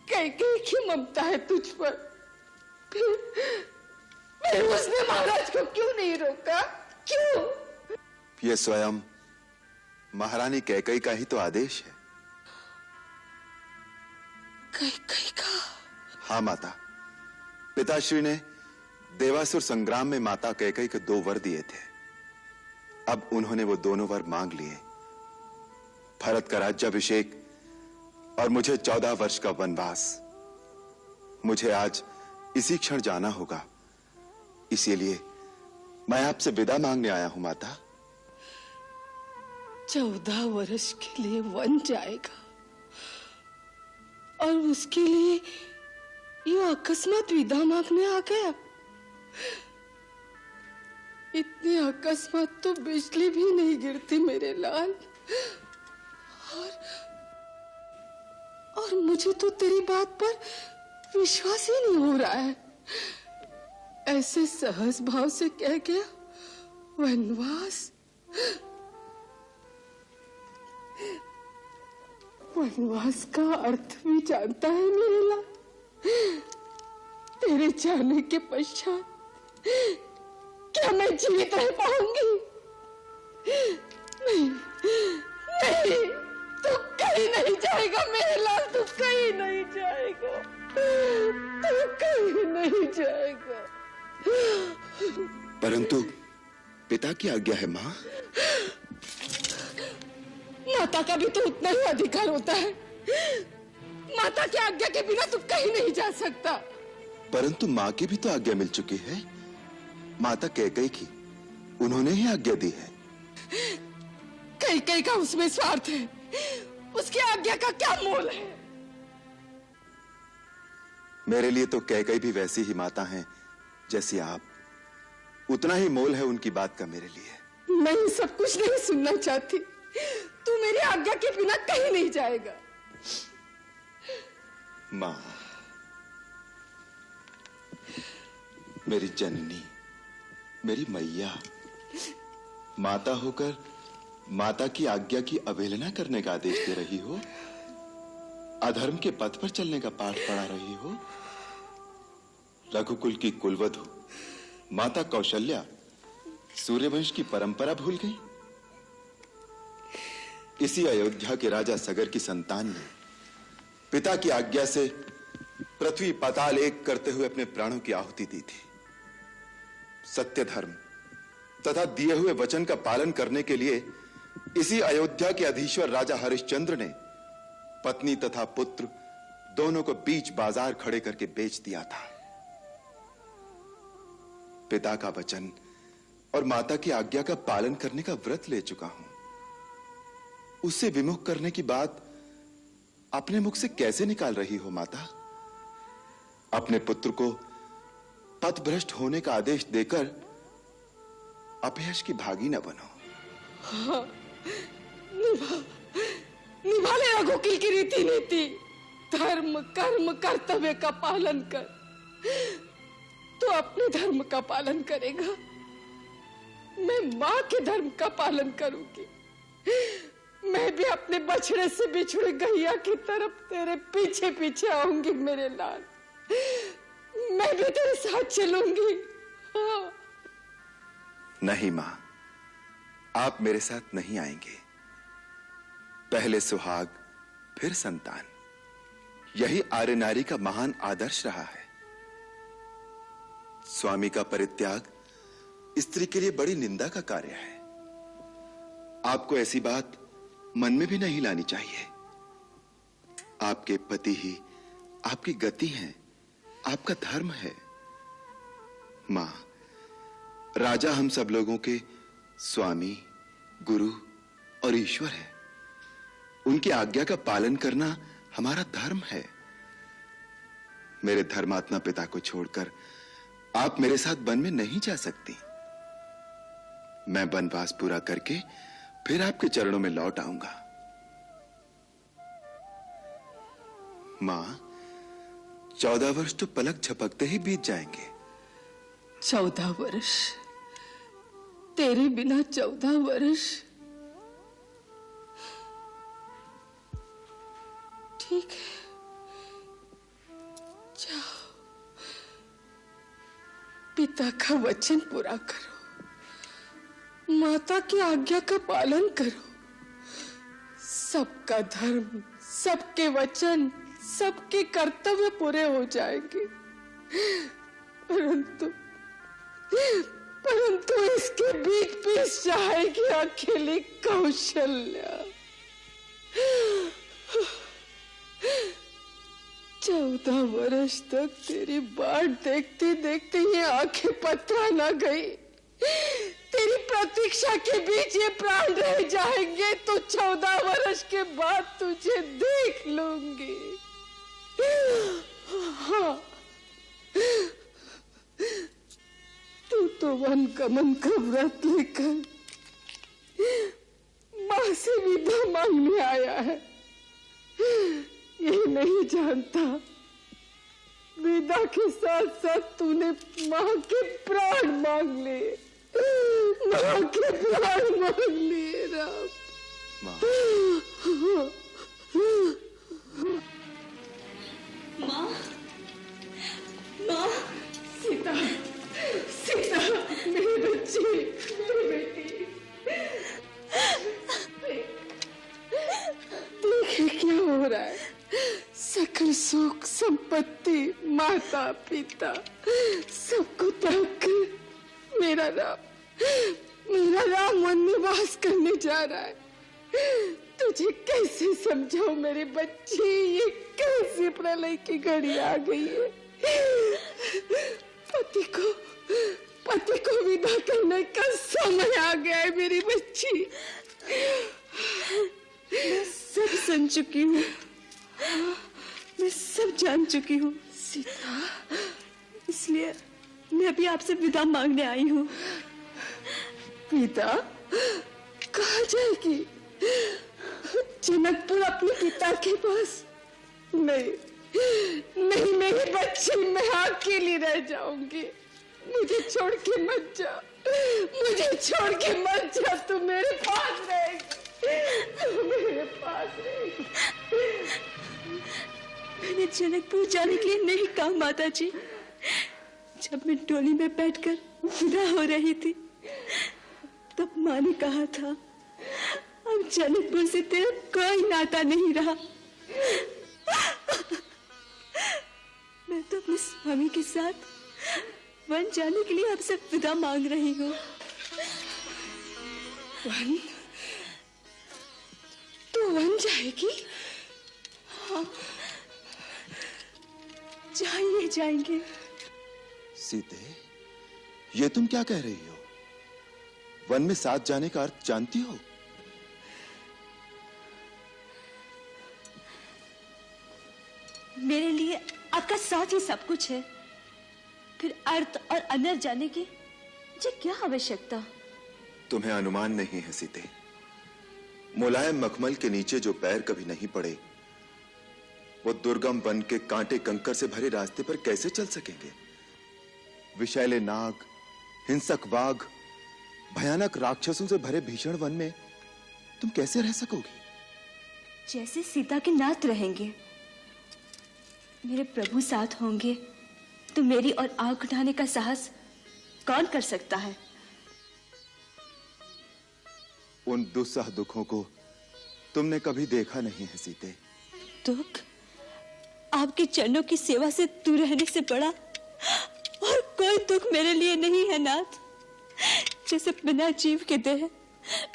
कैकेयी की ममता है तुझ पर। फिर उसने महाराज को क्यों नहीं रोका? क्यों? ये स्वयं महारानी कैकेयी का ही तो आदेश है। कैकेयी का? हाँ माता, पिताश्री ने देवासुर संग्राम में माता कैकेयी को 2 वर दिए थे। अब उन्होंने वो दोनों वर मांग लिए, भरत का राज्याभिषेक और मुझे 14 वर्ष का वनवास। मुझे आज इसी क्षण जाना होगा, इसीलिए मैं आपसे विदा मांगने आया हूं माता। 14 वर्ष के लिए वन जाएगा और उसके लिए ये अकस्मात विदा मांगने आ गया? इतनी अकस्मात तो बिजली भी नहीं गिरती मेरे लाल। और मुझे तो तेरी बात पर विश्वास ही नहीं हो रहा है। ऐसे सहज भाव से कह गया वनवास। वनवास का अर्थ भी जानता है मेरे लाल। तेरे जाने के पश्चात क्या मैं जीवित रह पाऊंगी? नहीं, नहीं, तू कहीं नहीं जाएगा मेरे लाल, तू कहीं नहीं जाएगा, तू कहीं नहीं जाएगा। परंतु पिता की आज्ञा है मां। माता का भी तो उतना ही अधिकार होता है। माता की आज्ञा के बिना तू कहीं नहीं जा सकता। परंतु मां की भी तो आज्ञा मिल चुकी है, माता कैकेयी की। उन्होंने ही आज्ञा दी है। कैकेयी का उसमें स्वार्थ है, उसकी आज्ञा का क्या मोल है? मेरे लिए तो कैकेयी भी वैसी ही माता हैं जैसी आप। उतना ही मोल है उनकी बात का मेरे लिए। मैं ये सब कुछ नहीं सुनना चाहती। तू मेरी आज्ञा के बिना कहीं नहीं जाएगा। मां, मेरी जननी, मेरी मैया, माता होकर माता की आज्ञा की अवहेलना करने का आदेश दे रही हो, अधर्म के पथ पर चलने का पाठ पढ़ा रही हो। रघुकुल की कुलवधु माता कौशल्या सूर्यवंश की परंपरा भूल गई। इसी अयोध्या के राजा सगर की संतान ने पिता की आज्ञा से पृथ्वी पाताल एक करते हुए अपने प्राणों की आहुति दी थी। सत्य धर्म तथा दिए हुए वचन का पालन करने के लिए इसी अयोध्या के अधीश्वर राजा हरिश्चंद्र ने पत्नी तथा पुत्र दोनों को बीच बाजार खड़े करके बेच दिया था। पिता का वचन और माता की आज्ञा का पालन करने का व्रत ले चुका हूं। उससे विमुख करने की बात अपने मुख से कैसे निकाल रही हो माता? अपने पुत्र को पथभ्रष्ट होने का आदेश देकर अपयश की भागी न बनो। हाँ, निभा ले रघुकुल की रीति नीति। धर्म कर्म कर्तव्य का पालन कर। तो अपने धर्म का पालन करेगा, मैं मां के धर्म का पालन करूंगी। मैं भी अपने बछड़े से बिछड़े गैया की तरफ तेरे पीछे पीछे आऊंगी मेरे लाल। मैं भी तेरे साथ चलूंगी। हाँ। नहीं मां, आप मेरे साथ नहीं आएंगे। पहले सुहाग फिर संतान, यही आर्य नारी का महान आदर्श रहा है। स्वामी का परित्याग स्त्री के लिए बड़ी निंदा का कार्य है। आपको ऐसी बात मन में भी नहीं लानी चाहिए। आपके पति ही आपकी गति हैं, आपका धर्म है। मां, राजा हम सब लोगों के स्वामी, गुरु और ईश्वर है। उनकी आज्ञा का पालन करना हमारा धर्म है। मेरे धर्मात्मा पिता को छोड़कर आप मेरे साथ वन में नहीं जा सकती। मैं वनवास पूरा करके फिर आपके चरणों में लौट आऊंगा। मां, 14 वर्ष तो पलक झपकते ही बीत जाएंगे। 14 वर्ष? तेरे बिना 14 वर्ष? ठीक है, जाओ, पिता का वचन पूरा करो, माता की आज्ञा का पालन करो। सबका धर्म, सबके वचन, सबके कर्तव्य पूरे हो जाएंगे। परंतु इसके बीच बीच जाएगी अकेली कौशल्या। 14 वर्ष तक तेरी बाट देखते देखते ये आंखें पथराना गई। तेरी प्रतीक्षा के बीच ये प्राण रह जाएंगे तो 14 वर्ष के बाद तुझे देख लूंगी। हाँ, तू तो वन गमन का व्रत लेकर मां से विदा मांगने आया है। ये नहीं जानता विदा के साथ साथ तूने मां के प्राण मांग लिए। मां के प्राण मांग लिए राम। मां, मां, सीता, सीता, मेरी बच्ची, मेरी बेटी। देखे क्या हो रहा है। सकल सुख संपत्ति, माता पिता सबको त्याग कर मेरा राम वन में वास करने जा रहा है। तुझे कैसे समझाऊं मेरी बच्ची, ये कैसी प्रलय की घड़ी आ गई है। पति को विदा करने का समय आ गया है मेरी बच्ची। मैं सब सुन चुकी हूँ, मैं सब जान चुकी हूँ सीता, इसलिए मैं अभी आपसे विदा मांगने आई हूँ। विदा? कहाँ जाएगी? जनकपुर अपने पिता के पास? नहीं, नहीं मेरी बच्ची, मैं अकेली रह जाऊंगी। मुझे छोड़ के मत जा, मुझे छोड़ के मत जा। तू मेरे पास रहेगी, मेरे पास रहेगी। मैंने जनकपुर जाने के लिए नहीं कहा माता जी। जब मैं डोली में बैठकर विदा हो रही थी तब माँ ने कहा था अब जनकपुर से तेरा कोई नाता नहीं रहा। मैं तो अपने स्वामी के साथ वन जाने के लिए आपसे विदा मांग रही हूँ। वन? तो वन जाएगी? हाँ, जाएंगे जाएंगे। सीते, ये तुम क्या कह रही हो? वन में साथ जाने का अर्थ जानती हो? मेरे लिए आपका साथ ही सब कुछ है, फिर अर्थ और अनर्थ जाने की मुझे क्या आवश्यकता? तुम्हें अनुमान नहीं है सीते। मुलायम मखमल के नीचे जो पैर कभी नहीं पड़े वो दुर्गम वन के कांटे कंकर से भरे रास्ते पर कैसे चल सकेंगे? विषैले नाग, हिंसक बाघ, भयानक राक्षसों से भरे भीषण वन में तुम कैसे रह सकोगी? जैसे सीता के नाथ रहेंगे, मेरे प्रभु साथ होंगे तो मेरी और आंख उठाने का साहस कौन कर सकता है? उन दुस्सह दुखों को तुमने कभी देखा नहीं है सीते। दुख? आपके चरणों की सेवा से दूर रहने से बड़ा और कोई दुख मेरे लिए नहीं है नाथ। जैसे बिना जीव के देह,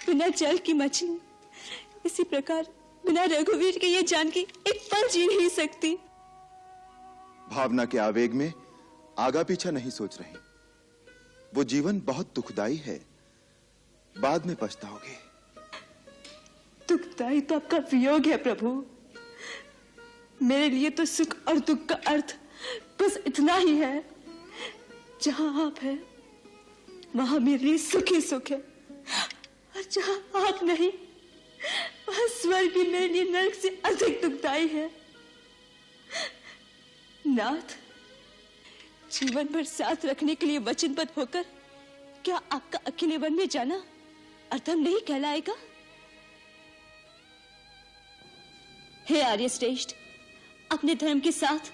बिना जल की मछली, इसी प्रकार बिना रघुवीर के ये जानकी एक पल जी नहीं सकती। भावना के आवेग में आगा पीछा नहीं सोच रही। वो जीवन बहुत दुखदाई है। बाद में पछताओगे। दुखदाई तो आपका वियोग है प्रभु। मेरे लिए तो सुख और दुख का अर्थ बस इतना ही है, जहां आप हैं वहां मेरे लिए सुख ही सुख है, और जहां आप नहीं वहां स्वर्ग भी मेरे लिए नरक से अधिक दुखदाई है। नाथ, जीवन भर साथ रखने के लिए वचनबद्ध होकर क्या आपका अकेले वन में जाना अधर्म नहीं कहलाएगा? हे आर्य श्रेष्ठ, अपने धर्म के साथ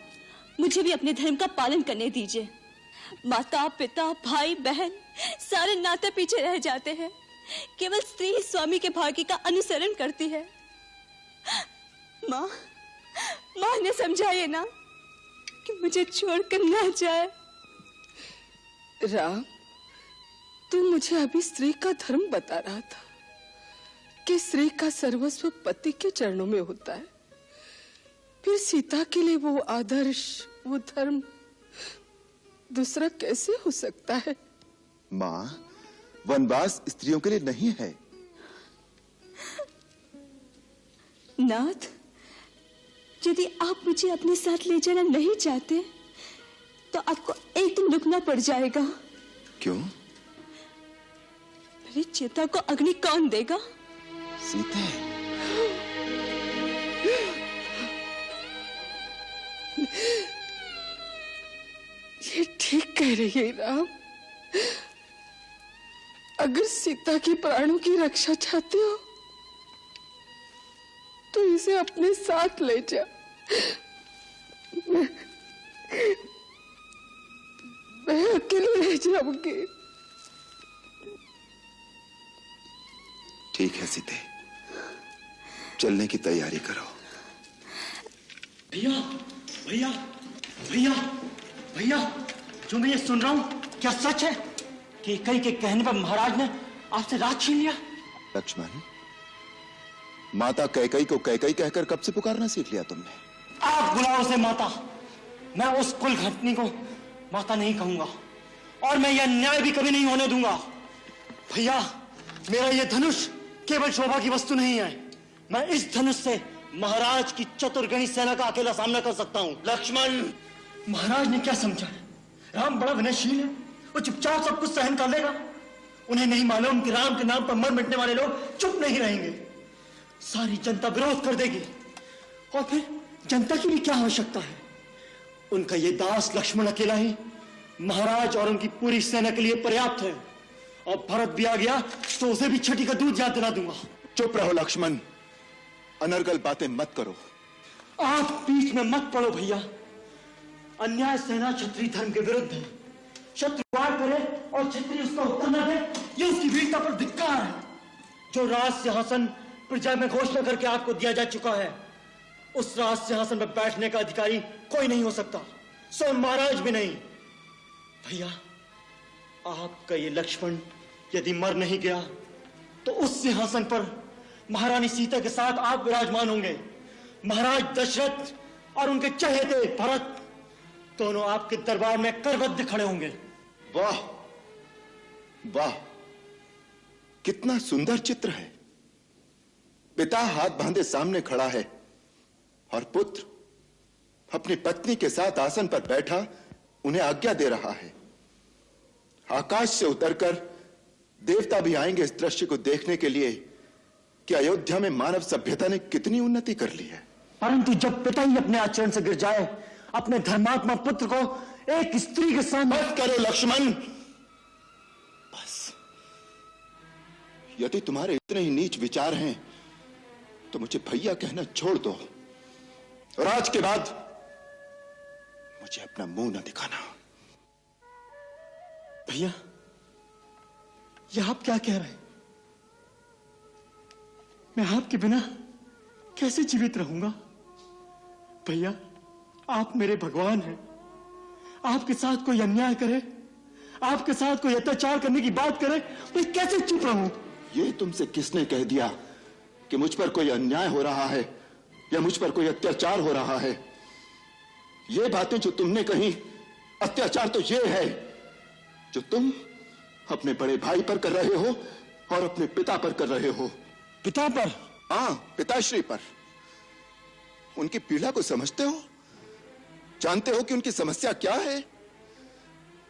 मुझे भी अपने धर्म का पालन करने दीजिए। माता पिता भाई बहन सारे नाते पीछे रह जाते हैं, केवल स्त्री ही स्वामी के भाग्य का अनुसरण करती है। माँ ने समझाइए ना कि मुझे छोड़कर ना जाए। राम, तू मुझे अभी स्त्री का धर्म बता रहा था कि स्त्री का सर्वस्व पति के चरणों में होता है, फिर सीता के लिए वो आदर्श, वो धर्म दूसरा कैसे हो सकता है? मां, वनवास स्त्रियों के लिए नहीं है। नाथ, यदि आप मुझे अपने साथ ले जाना नहीं चाहते तो आपको एक दिन रुकना पड़ जाएगा। क्यों? मेरी चिता को अग्नि कौन देगा? सीता। ये ठीक कह रही है राम। अगर सीता की प्राणों की रक्षा चाहते हो तो इसे अपने साथ ले जा। मैं अकेले रह जाऊंगी। ठीक है सीते, चलने की तैयारी करो। भैया भैया भैया भैया, जो मैं ये सुन रहा हूं क्या सच है कि कई के कहने पर महाराज ने आपसे राज छीन लिया? लक्ष्मण, माता कैकई को कैकई कहकर कब से पुकारना सीख लिया तुमने? आप बुलाओ उसे माता, मैं उस कुल घटनी को माता नहीं कहूंगा, और मैं यह न्याय भी कभी नहीं होने दूंगा। भैया, मेरा यह धनुष केवल शोभा की वस्तु नहीं है, मैं इस धनुष से महाराज की चतुर्गणी सेना का अकेला सामना कर सकता हूं। लक्ष्मण, महाराज ने क्या समझा है? राम बड़ा विनयशील है, वो चुपचाप सब कुछ सहन कर लेगा। उन्हें नहीं मालूम कि राम के नाम पर मर मिटने वाले लोग चुप नहीं रहेंगे, सारी जनता विरोध कर देगी, और फिर जनता की भी क्या आवश्यकता है? उनका ये दास लक्ष्मण अकेला ही महाराज और उनकी पूरी सेना के लिए पर्याप्त है, और भरत भी आ गया तो उसे भी छठी का दूध याद दिला दूंगा। चुप रहो लक्ष्मण, अनर्गल बातें मत करो। आप बीच में मत पड़ो भैया। अन्याय सेना क्षत्रिय धर्म के विरुद्ध है। शत्रु वार करे और क्षत्रिय उसका उत्तर न दे, ये उसकी वीरता पर धिक्कार है। जो राज सिंहासन प्रजा में घोषणा करके आपको दिया जा चुका है, उस राज सिंहासन पर बैठने का अधिकारी कोई नहीं हो सकता, स्वयं महाराज भी नहीं। भैया, आपका ये लक्ष्मण यदि मर नहीं गया तो उस सिंहासन पर महारानी सीता के साथ आप विराजमान होंगे। महाराज दशरथ और उनके चहेते भरत दोनों आपके दरबार में करबद्ध खड़े होंगे। वाह वाह, कितना सुंदर चित्र है। पिता हाथ बांधे सामने खड़ा है और पुत्र अपनी पत्नी के साथ आसन पर बैठा उन्हें आज्ञा दे रहा है। आकाश से उतरकर देवता भी आएंगे इस दृश्य को देखने के लिए कि अयोध्या में मानव सभ्यता ने कितनी उन्नति कर ली है। परंतु जब पिता ही अपने आचरण से गिर जाए, अपने धर्मात्मा पुत्र को एक स्त्री के सामने। बस करो लक्ष्मण, बस। यदि तुम्हारे इतने ही नीच विचार हैं तो मुझे भैया कहना छोड़ दो, और आज के बाद मुझे अपना मुंह न दिखाना। भैया, यह आप क्या कह रहे हैं? मैं आपके बिना कैसे जीवित रहूंगा? भैया, आप मेरे भगवान हैं। आपके साथ कोई अन्याय करे, आपके साथ कोई अत्याचार करने की बात करे, मैं कैसे चुप रहूं? ये तुमसे किसने कह दिया कि मुझ पर कोई अन्याय हो रहा है या मुझ पर कोई अत्याचार हो रहा है? ये बातें जो तुमने कही, अत्याचार तो ये है जो तुम अपने बड़े भाई पर कर रहे हो और अपने पिता पर कर रहे हो। पिता पर? हाँ, पिताश्री पर। उनकी पीड़ा को समझते हो? जानते हो कि उनकी समस्या क्या है?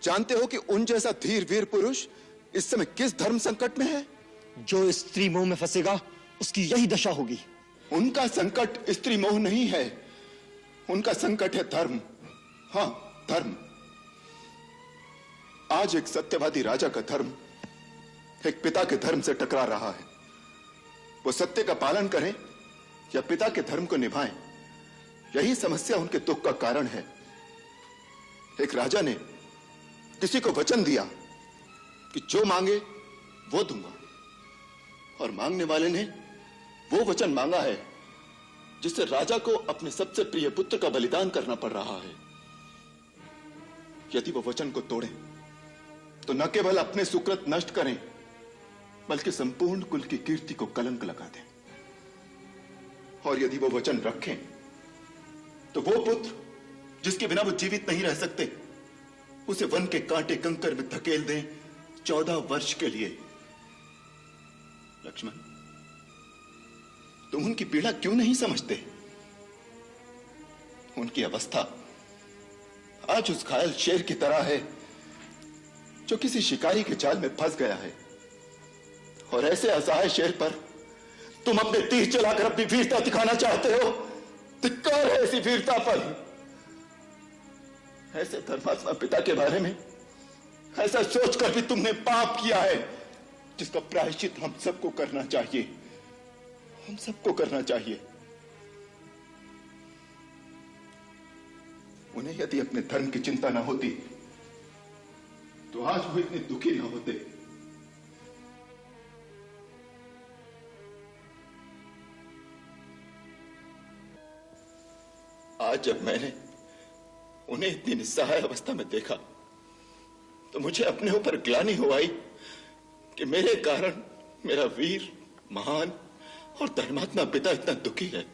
जानते हो कि उन जैसा धीर वीर पुरुष इस समय किस धर्म संकट में है? जो स्त्री मोह में फंसेगा उसकी यही दशा होगी। उनका संकट स्त्री मोह नहीं है, उनका संकट है धर्म। हाँ, धर्म। आज एक सत्यवादी राजा का धर्म एक पिता के धर्म से टकरा रहा है। वो सत्य का पालन करें या पिता के धर्म को निभाएं, यही समस्या उनके दुख का कारण है। एक राजा ने किसी को वचन दिया कि जो मांगे वो दूंगा, और मांगने वाले ने वो वचन मांगा है जिससे राजा को अपने सबसे प्रिय पुत्र का बलिदान करना पड़ रहा है। यदि वो वचन को तोड़ें तो न केवल अपने सुकृत नष्ट करें बल्कि संपूर्ण कुल की कीर्ति को कलंक लगा दें। और यदि वो वचन रखें तो वो पुत्र जिसके बिना वो जीवित नहीं रह सकते उसे वन के कांटे कंकर में धकेल दें 14 वर्ष के लिए। लक्ष्मण, तुम उनकी पीड़ा क्यों नहीं समझते? उनकी अवस्था आज उस घायल शेर की तरह है जो किसी शिकारी के जाल में फंस गया है, और ऐसे असहाय शेर पर तुम अपने तीर चलाकर अपनी वीरता दिखाना चाहते हो। धिक्कार है ऐसी वीरता पर। ऐसे धर्मात्मा पिता के बारे में ऐसा सोचकर भी तुमने पाप किया है जिसका प्रायश्चित हम सबको करना चाहिए, हम सबको करना चाहिए। उन्हें यदि अपने धर्म की चिंता ना होती तो आज वो इतने दुखी ना होते। आज जब मैंने उन्हें इतनी निस्सहाय अवस्था में देखा तो मुझे अपने ऊपर ग्लानि हो आई कि मेरे कारण मेरा वीर, महान और धर्मात्मा पिता इतना दुखी है।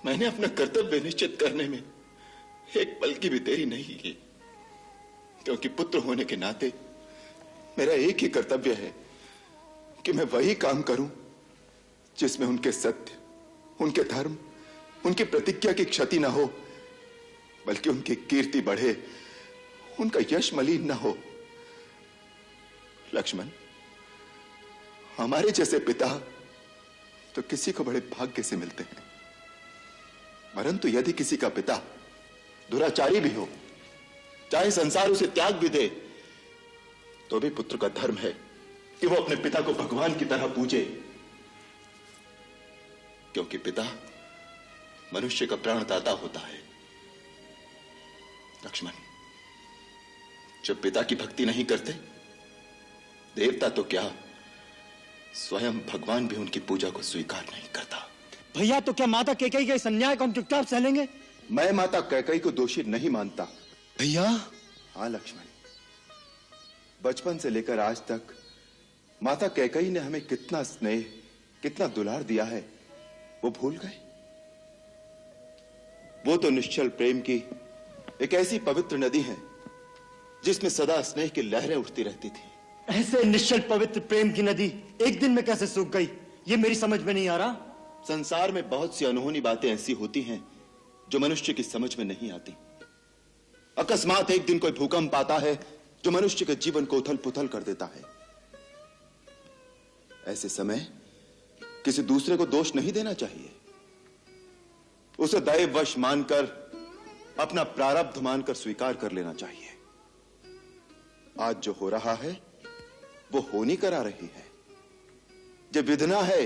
मैंने अपना कर्तव्य निश्चित करने में एक पल की भी देरी नहीं की, क्योंकि पुत्र होने के नाते मेरा एक ही कर्तव्य है कि मैं वही काम करूं जिसमें उनके सत्य, उनके धर्म, उनकी प्रतिज्ञा की क्षति ना हो, बल्कि उनकी कीर्ति बढ़े, उनका यश मलिन ना हो। लक्ष्मण, हमारे जैसे पिता तो किसी को बड़े भाग्य से मिलते हैं, परंतु यदि किसी का पिता दुराचारी भी हो, चाहे संसार उसे त्याग भी दे, तो भी पुत्र का धर्म है कि वो अपने पिता को भगवान की तरह पूजे, क्योंकि पिता मनुष्य का प्राणदाता होता है। लक्ष्मण, जब पिता की भक्ति नहीं करते, देवता तो क्या, स्वयं भगवान भी उनकी पूजा को स्वीकार नहीं करता। भैया, तो क्या माता कैकेयी के इस अन्याय को हम चुपचाप सह लेंगे? मैं माता कैकेयी को दोषी नहीं मानता। भैया? हाँ लक्ष्मण, बचपन से लेकर आज तक माता कैकेयी ने हमें कितना स्नेह, कितना दुलार दिया है, वो भूल गए? वो तो निश्चल प्रेम की एक ऐसी पवित्र नदी है जिसमें सदा स्नेह की लहरें उठती रहती थी। ऐसे निश्चल पवित्र प्रेम की नदी एक दिन में कैसे सूख गई, ये मेरी समझ में नहीं आ रहा। संसार में बहुत सी अनहोनी बातें ऐसी होती हैं जो मनुष्य की समझ में नहीं आती। अकस्मात एक दिन कोई भूकंप आता है जो मनुष्य के जीवन को उथल पुथल कर देता है। ऐसे समय किसी दूसरे को दोष नहीं देना चाहिए, उसे दैववश मानकर, अपना प्रारब्ध मानकर स्वीकार कर लेना चाहिए। आज जो हो रहा है वो होनी करा रही है। जो विधना है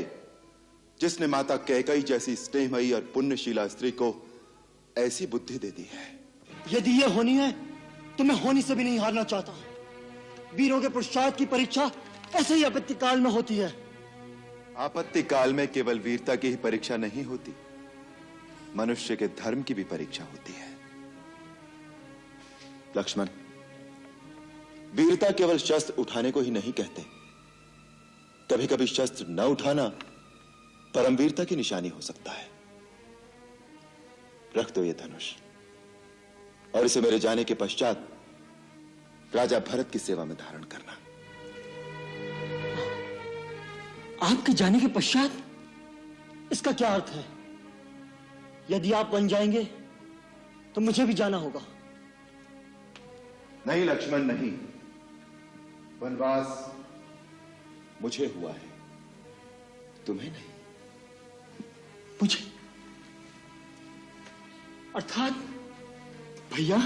जिसने माता कैकेयी जैसी स्नेहमयी और पुण्यशीला स्त्री को ऐसी बुद्धि दे दी है। यदि ये होनी है तो मैं होनी से भी नहीं हारना चाहता। वीरों के पुरुषार्थ की परीक्षा ऐसे ही आपत्ति काल में होती है। आपत्ति काल में केवल वीरता की ही परीक्षा नहीं होती, मनुष्य के धर्म की भी परीक्षा होती है। लक्ष्मण, वीरता केवल शस्त्र उठाने को ही नहीं कहते। कभी कभी शस्त्र न उठाना परमवीरता की निशानी हो सकता है। रख दो ये धनुष और इसे मेरे जाने के पश्चात राजा भरत की सेवा में धारण करना। आपके जाने के पश्चात? इसका क्या अर्थ है? यदि आप बन जाएंगे तो मुझे भी जाना होगा। नहीं लक्ष्मण, नहीं। वनवास मुझे हुआ है, तुम्हें नहीं। मुझे? अर्थात भैया,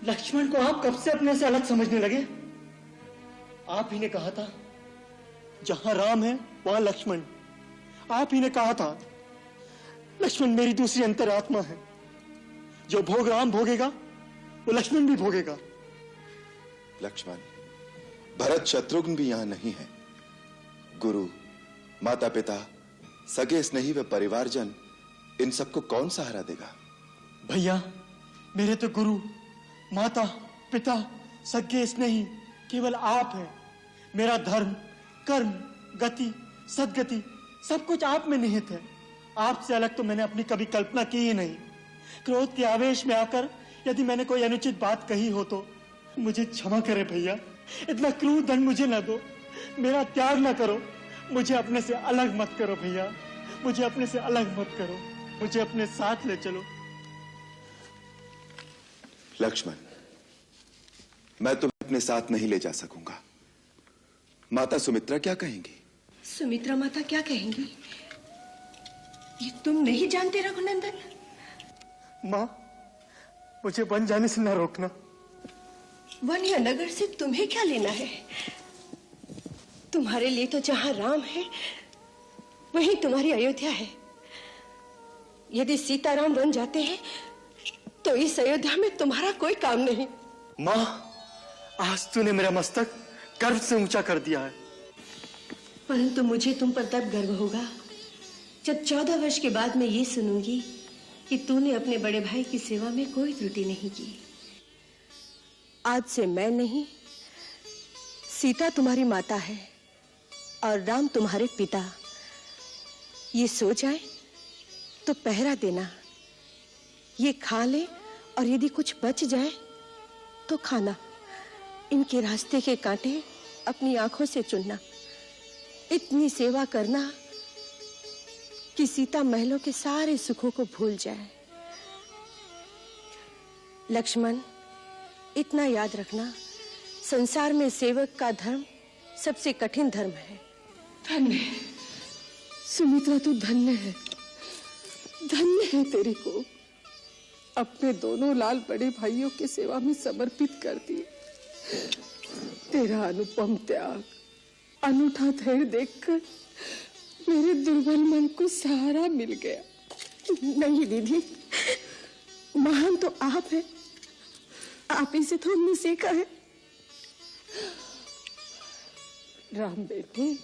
लक्ष्मण को आप कब से अपने से अलग समझने लगे? आप ही ने कहा था जहां राम है वहां लक्ष्मण। आप ही ने कहा था लक्ष्मण मेरी दूसरी अंतरात्मा है। जो भोग राम भोगेगा वो लक्ष्मण भी भोगेगा। लक्ष्मण, भरत शत्रुघ्न भी यहां नहीं है। गुरु, माता पिता, सगे स्नेही व परिवारजन, इन सबको कौन सहारा देगा? भैया, मेरे तो गुरु, माता, पिता, सगे स्नेही केवल आप हैं। मेरा धर्म, कर्म, गति, सद्गति सब कुछ आप में निहित है। आपसे अलग तो मैंने अपनी कभी कल्पना की ही नहीं। क्रोध के आवेश में आकर यदि मैंने कोई अनुचित बात कही हो तो मुझे क्षमा करे भैया। इतना क्रूर दंड मुझे न दो, मेरा त्याग न करो। मुझे अपने से अलग मत करो भैया, मुझे अपने से अलग मत करो, मुझे अपने साथ ले चलो। लक्ष्मण, मैं तुम्हें अपने साथ नहीं ले जा सकूंगा। माता सुमित्रा क्या कहेंगी? सुमित्रा माता क्या कहेंगी? ये तुम नहीं जानते रघुनंदन? माँ, मुझे वन जाने से न रोकना। वन या नगर से तुम्हें क्या लेना है? तुम्हारे लिए तो जहां राम है वहीं तुम्हारी अयोध्या है। यदि सीताराम वन जाते हैं तो इस अयोध्या में तुम्हारा कोई काम नहीं। माँ, आज तूने मेरा मस्तक गर्व से ऊंचा कर दिया है। परंतु मुझे तुम पर तब गर्व होगा जब 14 वर्ष के बाद मैं ये सुनूंगी कि तूने अपने बड़े भाई की सेवा में कोई त्रुटि नहीं की। आज से मैं नहीं, सीता तुम्हारी माता है और राम तुम्हारे पिता। ये सो जाए तो पहरा देना, ये खा ले और यदि कुछ बच जाए तो खाना। इनके रास्ते के कांटे अपनी आंखों से चुनना। इतनी सेवा करना कि सीता महलों के सारे सुखों को भूल जाए। लक्ष्मण, इतना याद रखना, संसार में सेवक का धर्म सबसे कठिन धर्म है। धन्य सुमित्रा, तू धन्य है, धन्य है तेरी को। अपने दोनों लाल बड़े भाइयों की सेवा में समर्पित कर दिए। तेरा अनुपम त्याग, अनूठा धैर्य देखकर मेरे दुर्बल मन को सहारा मिल गया। नहीं दीदी, महान तो आप है, आप ही से तो हमने सीखा है। राम बेटे,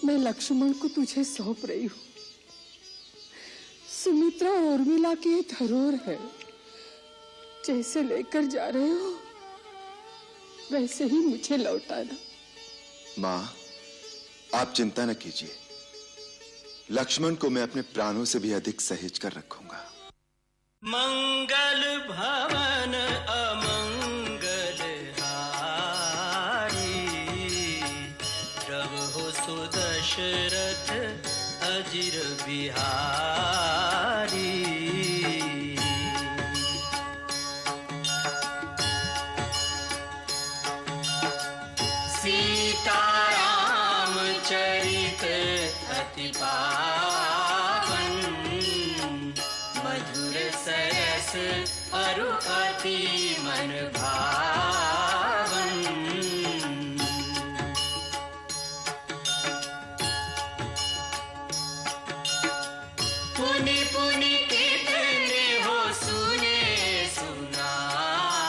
मैं लक्ष्मण को तुझे सौंप रही हूं। सुमित्रा और उर्मिला की ये धरोहर है, जैसे लेकर जा रहे हो वैसे ही मुझे लौटाना। मां, आप चिंता न कीजिए। लक्ष्मण को मैं अपने प्राणों से भी अधिक सहेज कर रखूंगा। मंगल भवन अमंगल हारी, प्रभु सुदशरथ अजिर बिहारी। सीताराम चरित अति पावन, मधुर सरस अरु अति मन भावन। पुनि पुनि कितने हो सुने सुनाए,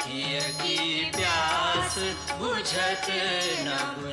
हिय की प्यास बुझत न बुझाए।